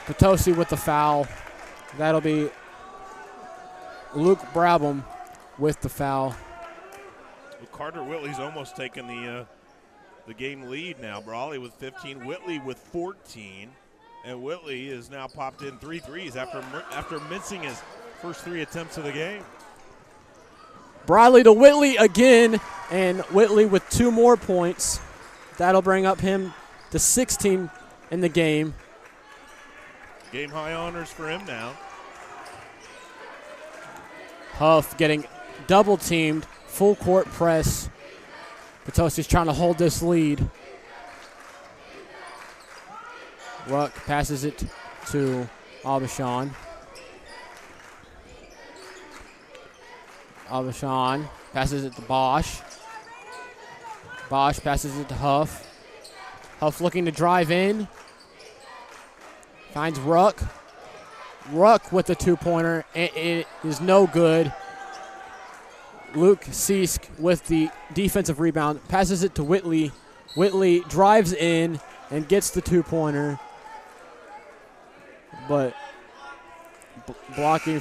[SPEAKER 1] Potosi with the foul. That'll be Luke Brabham with the foul.
[SPEAKER 2] Carter Whitley's almost taken the game lead now. Brawley with 15, Whitley with 14, and Whitley is now popped in 3 threes after missing his first 3 attempts of the game.
[SPEAKER 1] Briley to Whitley again, and Whitley with 2 more points. That'll bring up him to 16 in the game.
[SPEAKER 2] Game high honors for him now.
[SPEAKER 1] Huff getting double teamed, full court press. Potosi's trying to hold this lead. Ruck passes it to Aubuchon. Aubuchon passes it to Bosch. Bosch passes it to Huff. Huff looking to drive in. Finds Ruck. Ruck with the two-pointer. It is no good. Luke Seisk with the defensive rebound. Passes it to Whitley. Whitley drives in and gets the two-pointer. But blocking.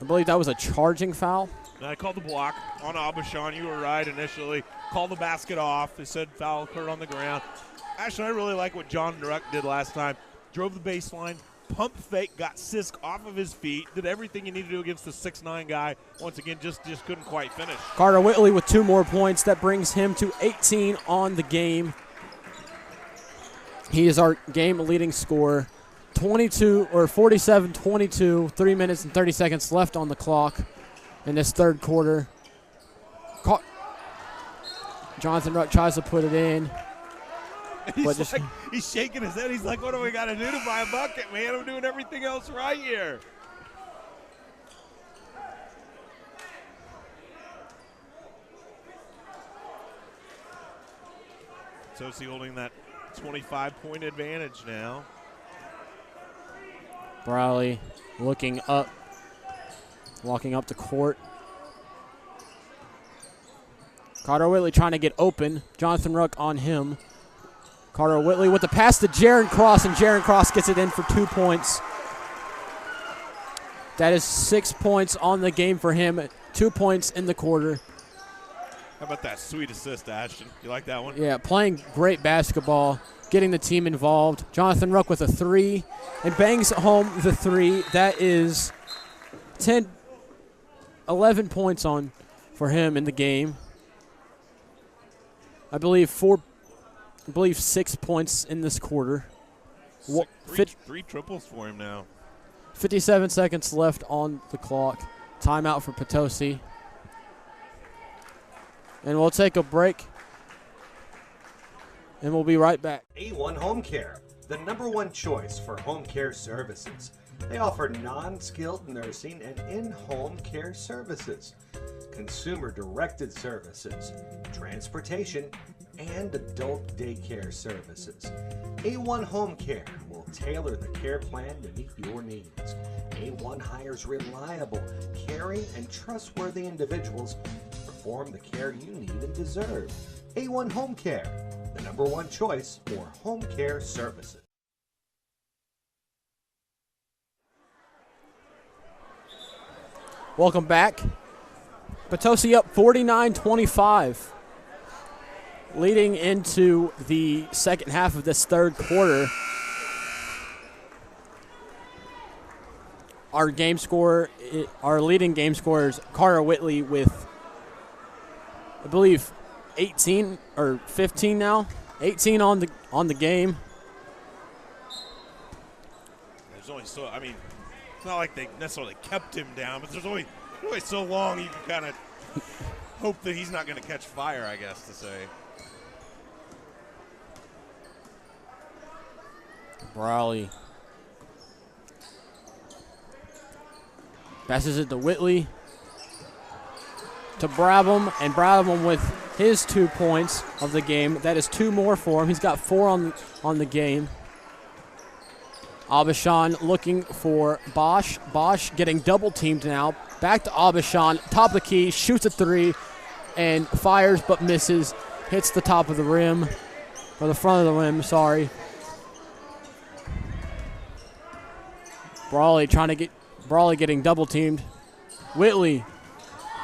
[SPEAKER 1] I believe that was a charging foul.
[SPEAKER 2] I called the block on Abishan. You were right initially. Called the basket off. They said foul occurred on the ground. Actually, I really like what John Druck did last time. Drove the baseline, pump fake, got Sisk off of his feet, did everything you need to do against the 6'9" guy. Once again, just couldn't quite finish.
[SPEAKER 1] Carter Whitley with 2 more points. That brings him to 18 on the game. He is our game-leading scorer. 47-22, 3 minutes and 30 seconds left on the clock in this third quarter. Jonathan Ruck tries to put it in.
[SPEAKER 2] He's shaking his head. He's like, what do we got to do to buy a bucket, man? I'm doing everything else right here. Potosi holding that 25-point advantage now.
[SPEAKER 1] Briley looking up, walking up the court. Carter Whitley trying to get open. Jonathan Ruck on him. Carter Whitley with the pass to Jaron Cross, and Jaron Cross gets it in for 2 points. That is 6 points on the game for him. 2 points in the quarter.
[SPEAKER 2] How about that sweet assist, Ashton? You like that one?
[SPEAKER 1] Yeah, playing great basketball, getting the team involved. Jonathan Ruck with a 3 and bangs home the 3. That is 11 points on for him in the game. I believe 6 points in this quarter.
[SPEAKER 2] Three triples for him now.
[SPEAKER 1] 57 seconds left on the clock. Timeout for Potosi. And we'll take a break. And we'll be right back.
[SPEAKER 11] A1 Home Care, the #1 choice for home care services. They offer non-skilled nursing and in-home care services, consumer-directed services, transportation, and adult daycare services. A1 Home Care will tailor the care plan to meet your needs. A1 hires reliable, caring, and trustworthy individuals to perform the care you need and deserve. A1 Home Care, the #1 choice for home care services.
[SPEAKER 1] Welcome back. Potosi up 49-25. Leading into the second half of this third quarter. Our leading game scorer is Carter Whitley with, I believe, 18 or 15 now. 18 on the game.
[SPEAKER 2] There's only so, I mean, it's not like they necessarily kept him down, but there's only so long you can kind of hope that he's not going to catch fire, I guess to say.
[SPEAKER 1] Brawley passes it to Whitley, to Brabham, and Brabham with his 2 points of the game. That is 2 more for him. He's got 4 on the game. Abishan looking for Bosch. Bosch getting double teamed now. Back to Abishan, top of the key, shoots a 3, and fires but misses. Hits the top of the rim, or the front of the rim, sorry. Brawley getting double teamed. Whitley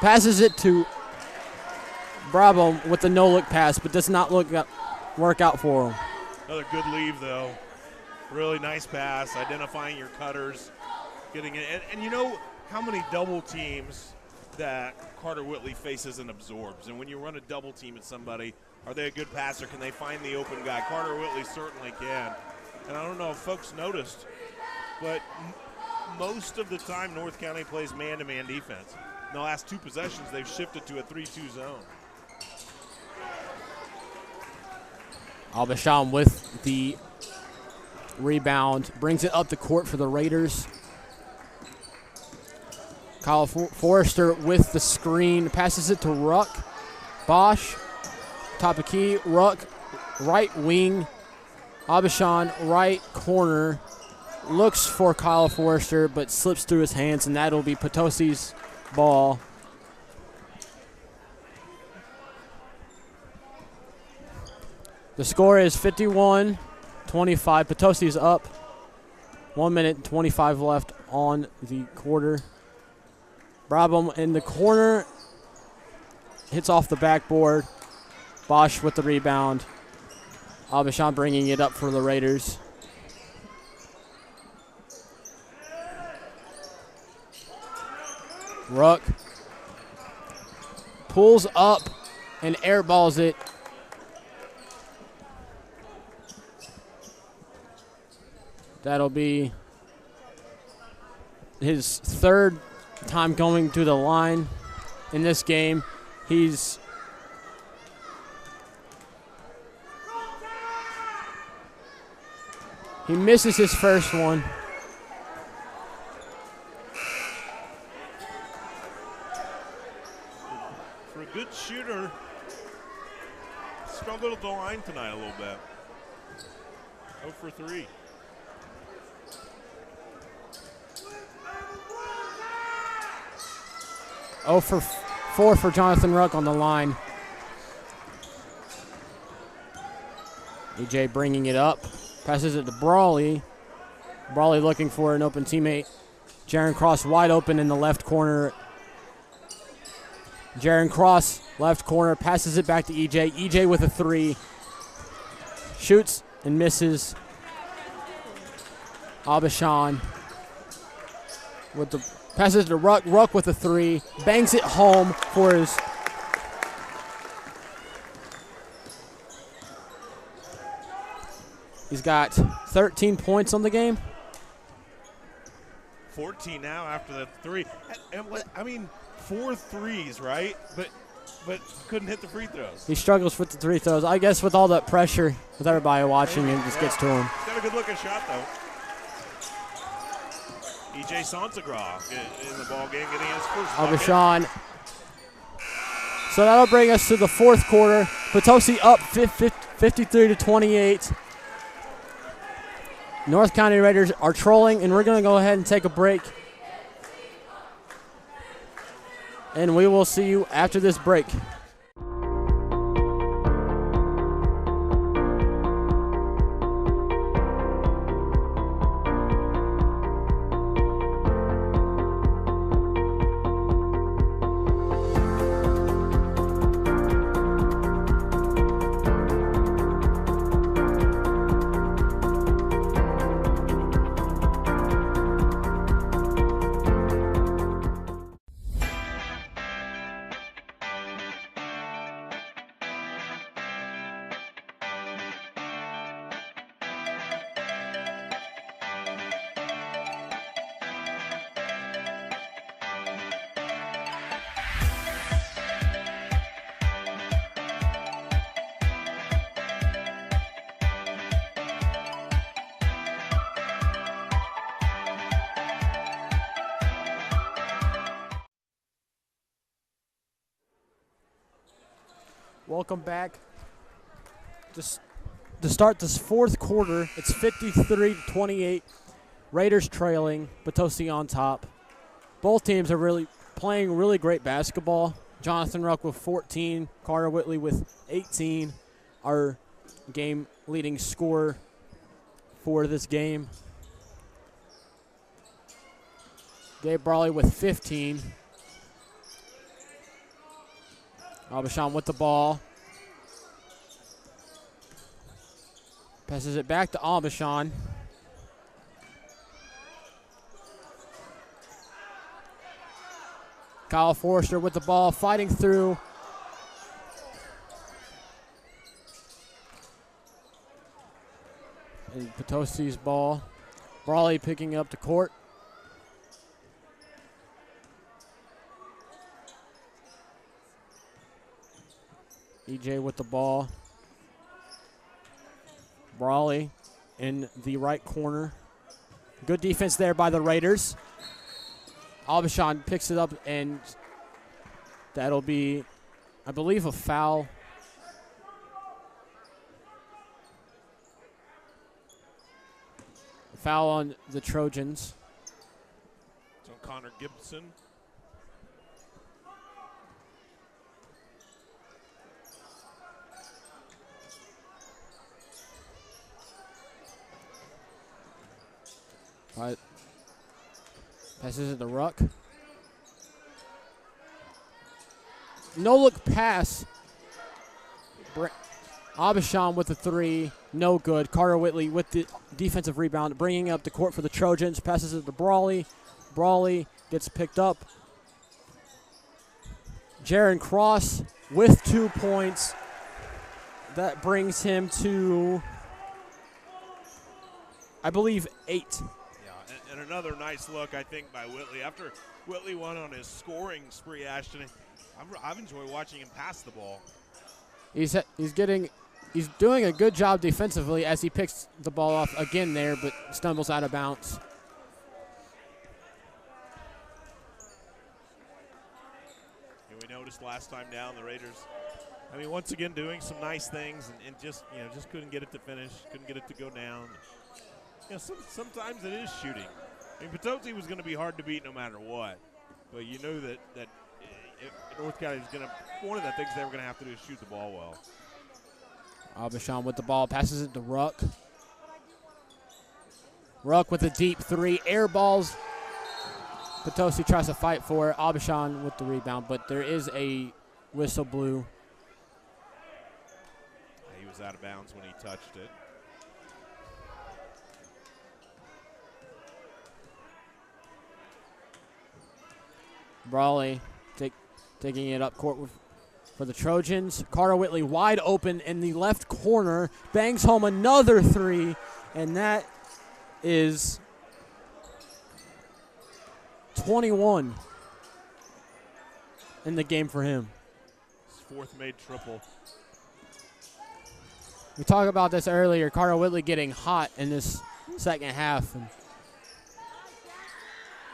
[SPEAKER 1] passes it to Bravo with the no-look pass, but does not work out for him.
[SPEAKER 2] Another good leave, though. Really nice pass, identifying your cutters, getting it. And you know how many double teams that Carter Whitley faces and absorbs. And when you run a double team at somebody, are they a good passer? Can they find the open guy? Carter Whitley certainly can. And I don't know if folks noticed, but most of the time North County plays man-to-man defense. In the last 2 possessions, they've shifted to a 3-2 zone.
[SPEAKER 1] Abishan with the rebound, brings it up the court for the Raiders. Kyle Forrester with the screen, passes it to Ruck. Bosch, top of key, Ruck right wing. Abishan, right corner, looks for Kyle Forrester, but slips through his hands, and that'll be Potosi's ball. The score is 51-25. Potosi's up. 1 minute and 25 left on the quarter. Brabham in the corner. Hits off the backboard. Bosch with the rebound. Abishan bringing it up for the Raiders. Ruck pulls up and airballs it. That'll be his third time going to the line in this game. He misses his first one.
[SPEAKER 2] For a good shooter, struggled at the line tonight a little bit. 0 for 3.
[SPEAKER 1] Oh for 4 for Jonathan Ruck on the line. EJ bringing it up. Passes it to Brawley. Brawley looking for an open teammate. Jaron Cross wide open in the left corner. Jaron Cross, left corner, passes it back to EJ. EJ with a 3. Shoots and misses. Abishan with the passes to Ruck. Ruck with a 3. Bangs it home for his. He's got 13 points on the game.
[SPEAKER 2] 14 now after the 3. And what, I mean, 4 threes, right? But couldn't hit the free throws.
[SPEAKER 1] He struggles with the free throws. I guess with all that pressure, with everybody watching, it just gets to him.
[SPEAKER 2] He's got a good looking shot though. EJ Santagra in the ball game getting his first
[SPEAKER 1] Abishan. So that'll bring us to the fourth quarter. Potosi up 53-28. North County Raiders are trolling, and we're going to go ahead and take a break. And we will see you after this break. Welcome back. Just to start this fourth quarter, it's 53-28. Raiders trailing, Potosi on top. Both teams are really playing really great basketball. Jonathan Ruck with 14, Carter Whitley with 18, our game leading scorer for this game. Gabe Brawley with 15. Abishan with the ball. Passes it back to Abishan. Kyle Forrester with the ball, fighting through. And Potosi's ball. Brawley picking up the court. EJ with the ball. Brawley in the right corner. Good defense there by the Raiders. Abishan picks it up, and that'll be, I believe, a foul. Foul on the Trojans.
[SPEAKER 2] It's on Connor Gibson.
[SPEAKER 1] All right. Passes it to Ruck. No look pass. Abishon with the three. No good. Carter Whitley with the defensive rebound, bringing up the court for the Trojans. Passes it to Brawley. Brawley gets picked up. Jaron Cross with 2 points. That brings him to, I believe, 8.
[SPEAKER 2] Yeah, and another nice look, I think, by Whitley. After Whitley went on his scoring spree, Ashton, I've enjoyed watching him pass the ball.
[SPEAKER 1] He's doing a good job defensively as he picks the ball off again there, but stumbles out of bounds.
[SPEAKER 2] And we noticed last time down the Raiders, I mean, once again doing some nice things and just couldn't get it to finish, couldn't get it to go down. Sometimes it is shooting. I mean, Potosi was going to be hard to beat no matter what, but you know that North County is going to, one of the things they were going to have to do is shoot the ball well.
[SPEAKER 1] Abishon with the ball, passes it to Ruck. Ruck with a deep three, air balls. Potosi tries to fight for it. Abishon with the rebound, but there is a whistle blew.
[SPEAKER 2] Yeah, he was out of bounds when he touched it.
[SPEAKER 1] Brawley taking it up court for the Trojans. Carter Whitley wide open in the left corner. Bangs home another three, and that is 21 in the game for him.
[SPEAKER 2] His fourth made triple.
[SPEAKER 1] We talked about this earlier. Carter Whitley getting hot in this second half. And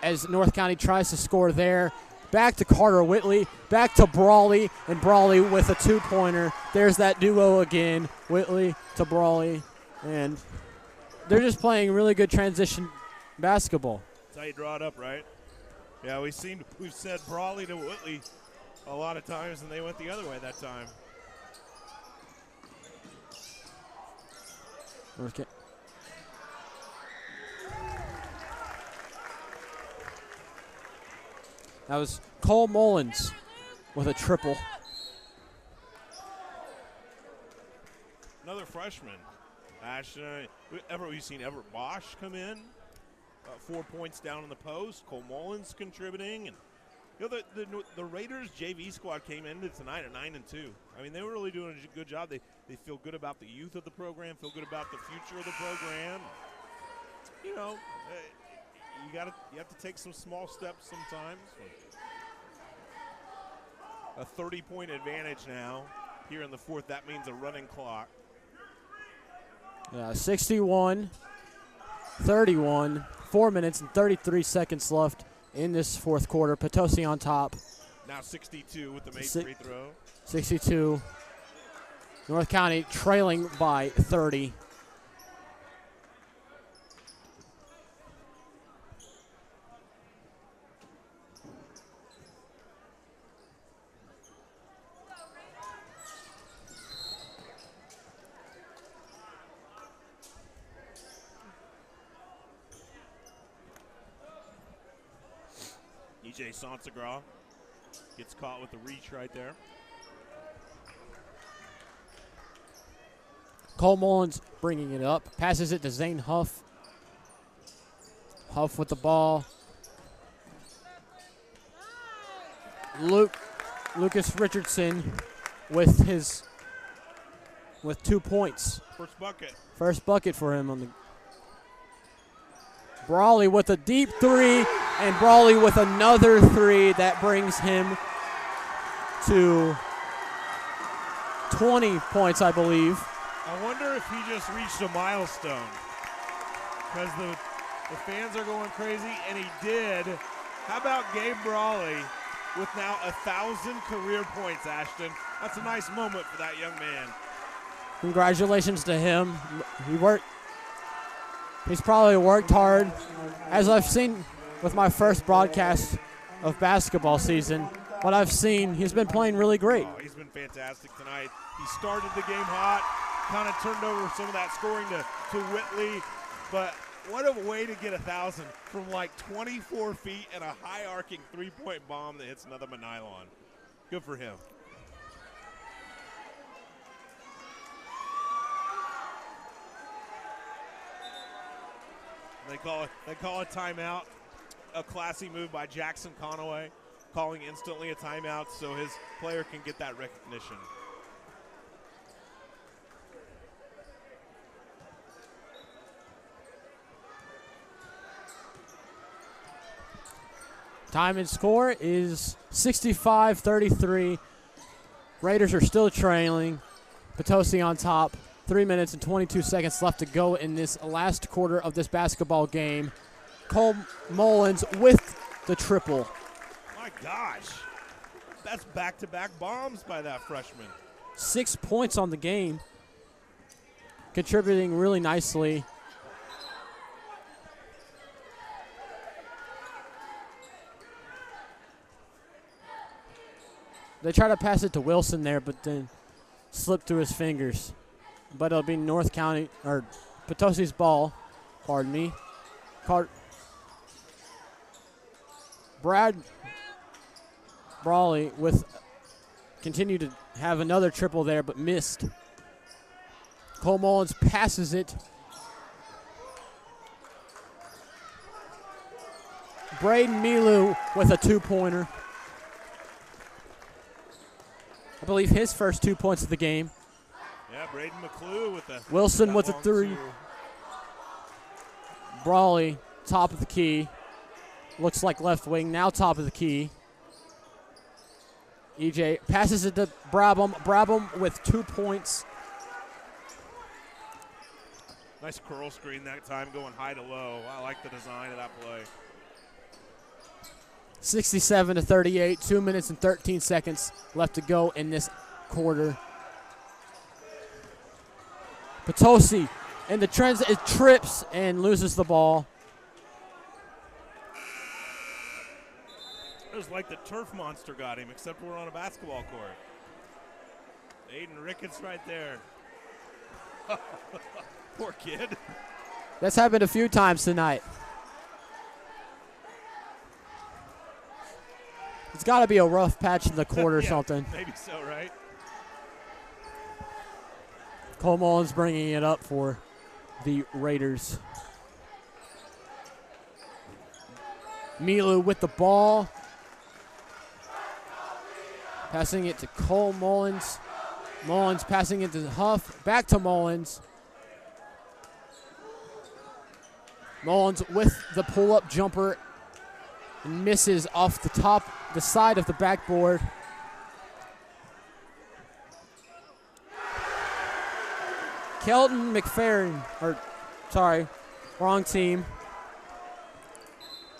[SPEAKER 1] as North County tries to score there, back to Carter Whitley, back to Brawley, and Brawley with a two-pointer. There's that duo again, Whitley to Brawley, and they're just playing really good transition basketball.
[SPEAKER 2] That's how you draw it up, right? Yeah, we've said Brawley to Whitley a lot of times, and they went the other way that time.
[SPEAKER 1] Okay. That was Cole Mullins with a triple.
[SPEAKER 2] Another freshman. Ashton, we've seen Everett Bosch come in, 4 points down in the post. Cole Mullins contributing, and the Raiders JV squad came into tonight at 9-2. I mean, they were really doing a good job. They feel good about the youth of the program, feel good about the future of the program. You know, you have to take some small steps sometimes. A 30-point advantage now here in the fourth. That means a running clock.
[SPEAKER 1] Yeah, 61-31, 4 minutes and 33 seconds left in this fourth quarter. Potosi on top.
[SPEAKER 2] Now 62 with the made free throw.
[SPEAKER 1] 62. North County trailing by 30.
[SPEAKER 2] EJ Sansagra gets caught with the reach right there.
[SPEAKER 1] Cole Mullins bringing it up. Passes it to Zane Huff. Huff with the ball. Lucas Richardson with 2 points.
[SPEAKER 2] First bucket.
[SPEAKER 1] First bucket for him on the. Brawley with a deep three, and Brawley with another three. That brings him to 20 points, I believe.
[SPEAKER 2] I wonder if he just reached a milestone, because the fans are going crazy, and he did. How about Gabe Brawley with now 1,000 career points, Ashton? That's a nice moment for that young man.
[SPEAKER 1] Congratulations to him. He worked He's probably worked hard. As I've seen with my first broadcast of basketball season, what I've seen, he's been playing really great.
[SPEAKER 2] Oh, he's been fantastic tonight. He started the game hot, kind of turned over some of that scoring to Whitley, but what a way to get 1,000 from like 24 feet and a high arcing three-point bomb that hits another nylon. Good for him. They call a timeout, a classy move by Jackson Conaway, calling instantly a timeout so his player can get that recognition.
[SPEAKER 1] Time and score is 65-33. Raiders are still trailing. Potosi on top. 3 minutes and 22 seconds left to go in this last quarter of this basketball game. Cole Mullins with the triple.
[SPEAKER 2] My gosh. That's back-to-back bombs by that freshman.
[SPEAKER 1] 6 points on the game. Contributing really nicely. They try to pass it to Wilson there, but then slipped through his fingers. But it'll be North County, or Potosi's ball, pardon me. Brad Brawley continued to have another triple there, but missed. Cole Mullins passes it. Braden Milu with a two-pointer. I believe his first 2 points of the game.
[SPEAKER 2] Yeah, Braden McClue with the
[SPEAKER 1] Wilson with a three.
[SPEAKER 2] Two.
[SPEAKER 1] Brawley, top of the key. Looks like left wing, now top of the key. EJ passes it to Brabham. Brabham with 2 points.
[SPEAKER 2] Nice curl screen that time, going high to low. I like the design of that play.
[SPEAKER 1] 67-38, 2 minutes and 13 seconds left to go in this quarter. Potosi in the trends, it trips and loses the ball.
[SPEAKER 2] It was like the turf monster got him, except we're on a basketball court. Aiden Ricketts right there. Poor kid.
[SPEAKER 1] That's happened a few times tonight. It's got to be a rough patch in the court or
[SPEAKER 2] yeah,
[SPEAKER 1] something.
[SPEAKER 2] Maybe so, right?
[SPEAKER 1] Cole Mullins bringing it up for the Raiders. Milu with the ball. Passing it to Cole Mullins. Mullins passing it to Huff. Back to Mullins. Mullins with the pull-up jumper. And misses off the side of the backboard. Kelton McFerrin, wrong team.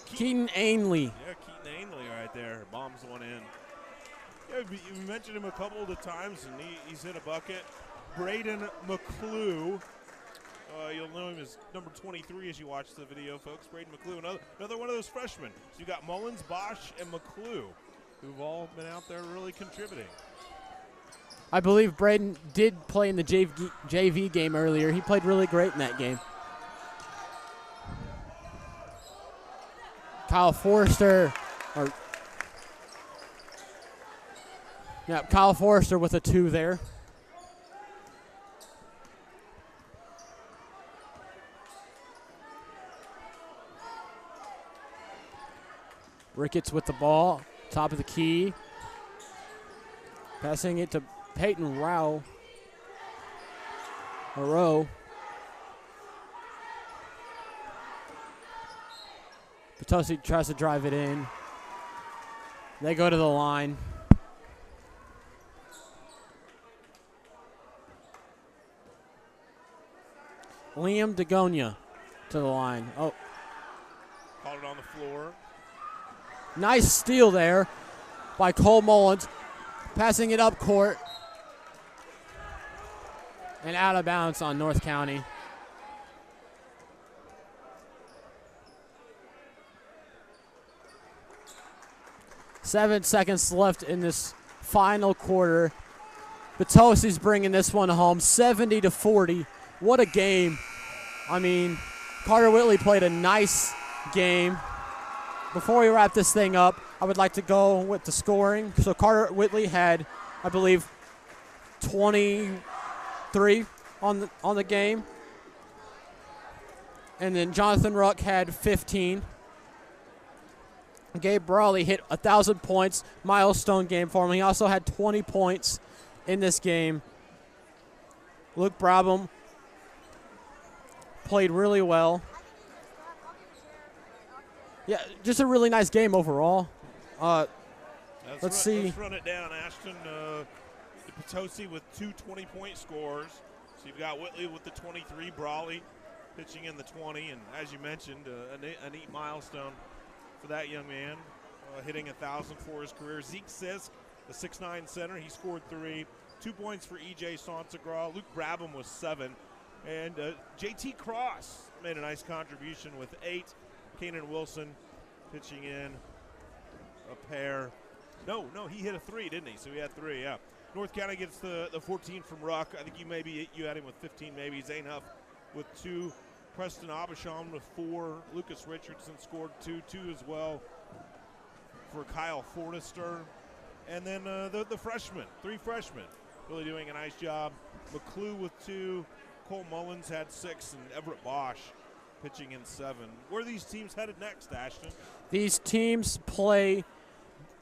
[SPEAKER 1] Keaton Ainley.
[SPEAKER 2] Yeah, Keaton Ainley right there. Bombs one in. Yeah, you mentioned him a couple of the times, and he's hit a bucket. Braden McClue. You'll know him as number 23 as you watch the video, folks. Braden McClue, another one of those freshmen. So you got Mullins, Bosch, and McClue, who've all been out there really contributing.
[SPEAKER 1] I believe Braden did play in the JV game earlier. He played really great in that game. Kyle Forrester with a 2 there. Ricketts with the ball, top of the key. Passing it to Peyton Rowe. Potosi tries to drive it in. They go to the line. Liam DeGonia to the line. Oh.
[SPEAKER 2] Called it on the floor.
[SPEAKER 1] Nice steal there by Cole Mullins. Passing it up court. And out of bounds on North County. 7 seconds left in this final quarter. Potosi's bringing this one home, 70-40. What a game. I mean, Carter Whitley played a nice game. Before we wrap this thing up, I would like to go with the scoring. So Carter Whitley had, I believe, 23 on the game. And then Jonathan Ruck had 15. Gabe Brawley hit 1,000 points, milestone game for him. He also had 20 points in this game. Luke Brabham played really well. Yeah, just a really nice game overall. Let's see.
[SPEAKER 2] Let's run it down, Ashton. Potosi with 2 20-point scores. So you've got Whitley with the 23, Brawley pitching in the 20, and as you mentioned, a neat milestone for that young man, hitting 1,000 for his career. Zeke Sisk, the 6'9 center, he scored 3. 2 points for E.J. Sansagraw. Luke Brabham was 7. And J.T. Cross made a nice contribution with 8. Kanan Wilson pitching in a pair. No, he hit a 3, didn't he? So he had 3, yeah. North County gets the 14 from Ruck. I think you had him with 15 maybe. Zainhuff with 2. Preston Abisham with 4. Lucas Richardson scored 2 as well for Kyle Forrester. And then the freshmen, 3 freshmen, really doing a nice job. McClue with 2. Cole Mullins had 6, and Everett Bosch pitching in 7. Where are these teams headed next, Ashton?
[SPEAKER 1] These teams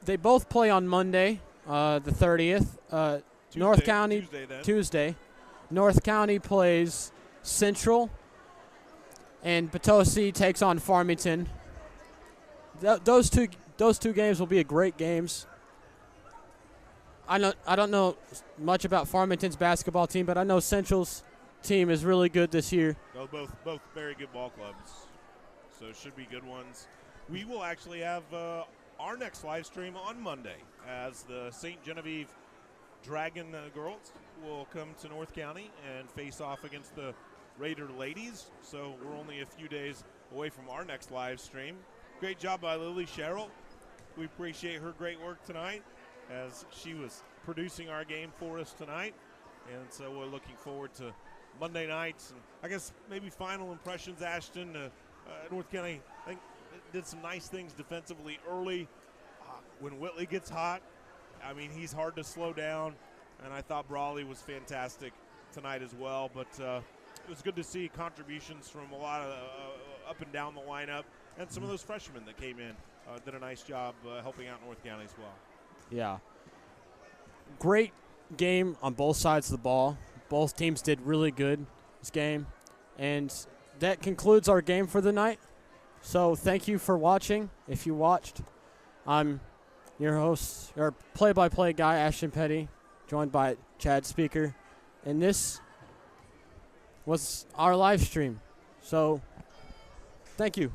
[SPEAKER 1] they both play on Monday, the 30th. North County, Tuesday. North County plays Central, and Potosi takes on Farmington. Those two games will be great games. I don't know much about Farmington's basketball team, but I know Central's team is really good this year.
[SPEAKER 2] Both very good ball clubs, so it should be good ones. We will actually have our next live stream on Monday as the St. Genevieve Dragon girls will come to North County and face off against the Raider ladies. So we're only a few days away from our next live stream. Great job by Lily Sherrill. We appreciate her great work tonight as she was producing our game for us tonight. And so we're looking forward to Monday nights. And I guess maybe final impressions, Ashton. North County, I think, did some nice things defensively early. When Whitley gets hot, I mean, he's hard to slow down. And I thought Brawley was fantastic tonight as well. But it was good to see contributions from a lot of up and down the lineup. And some of those freshmen that came in did a nice job helping out North County as well.
[SPEAKER 1] Yeah. Great game on both sides of the ball. Both teams did really good this game. And that concludes our game for the night. So thank you for watching. If you watched, I'm your host, or play-by-play guy, Ashton Petty, joined by Chad Speaker. And this was our live stream. So thank you.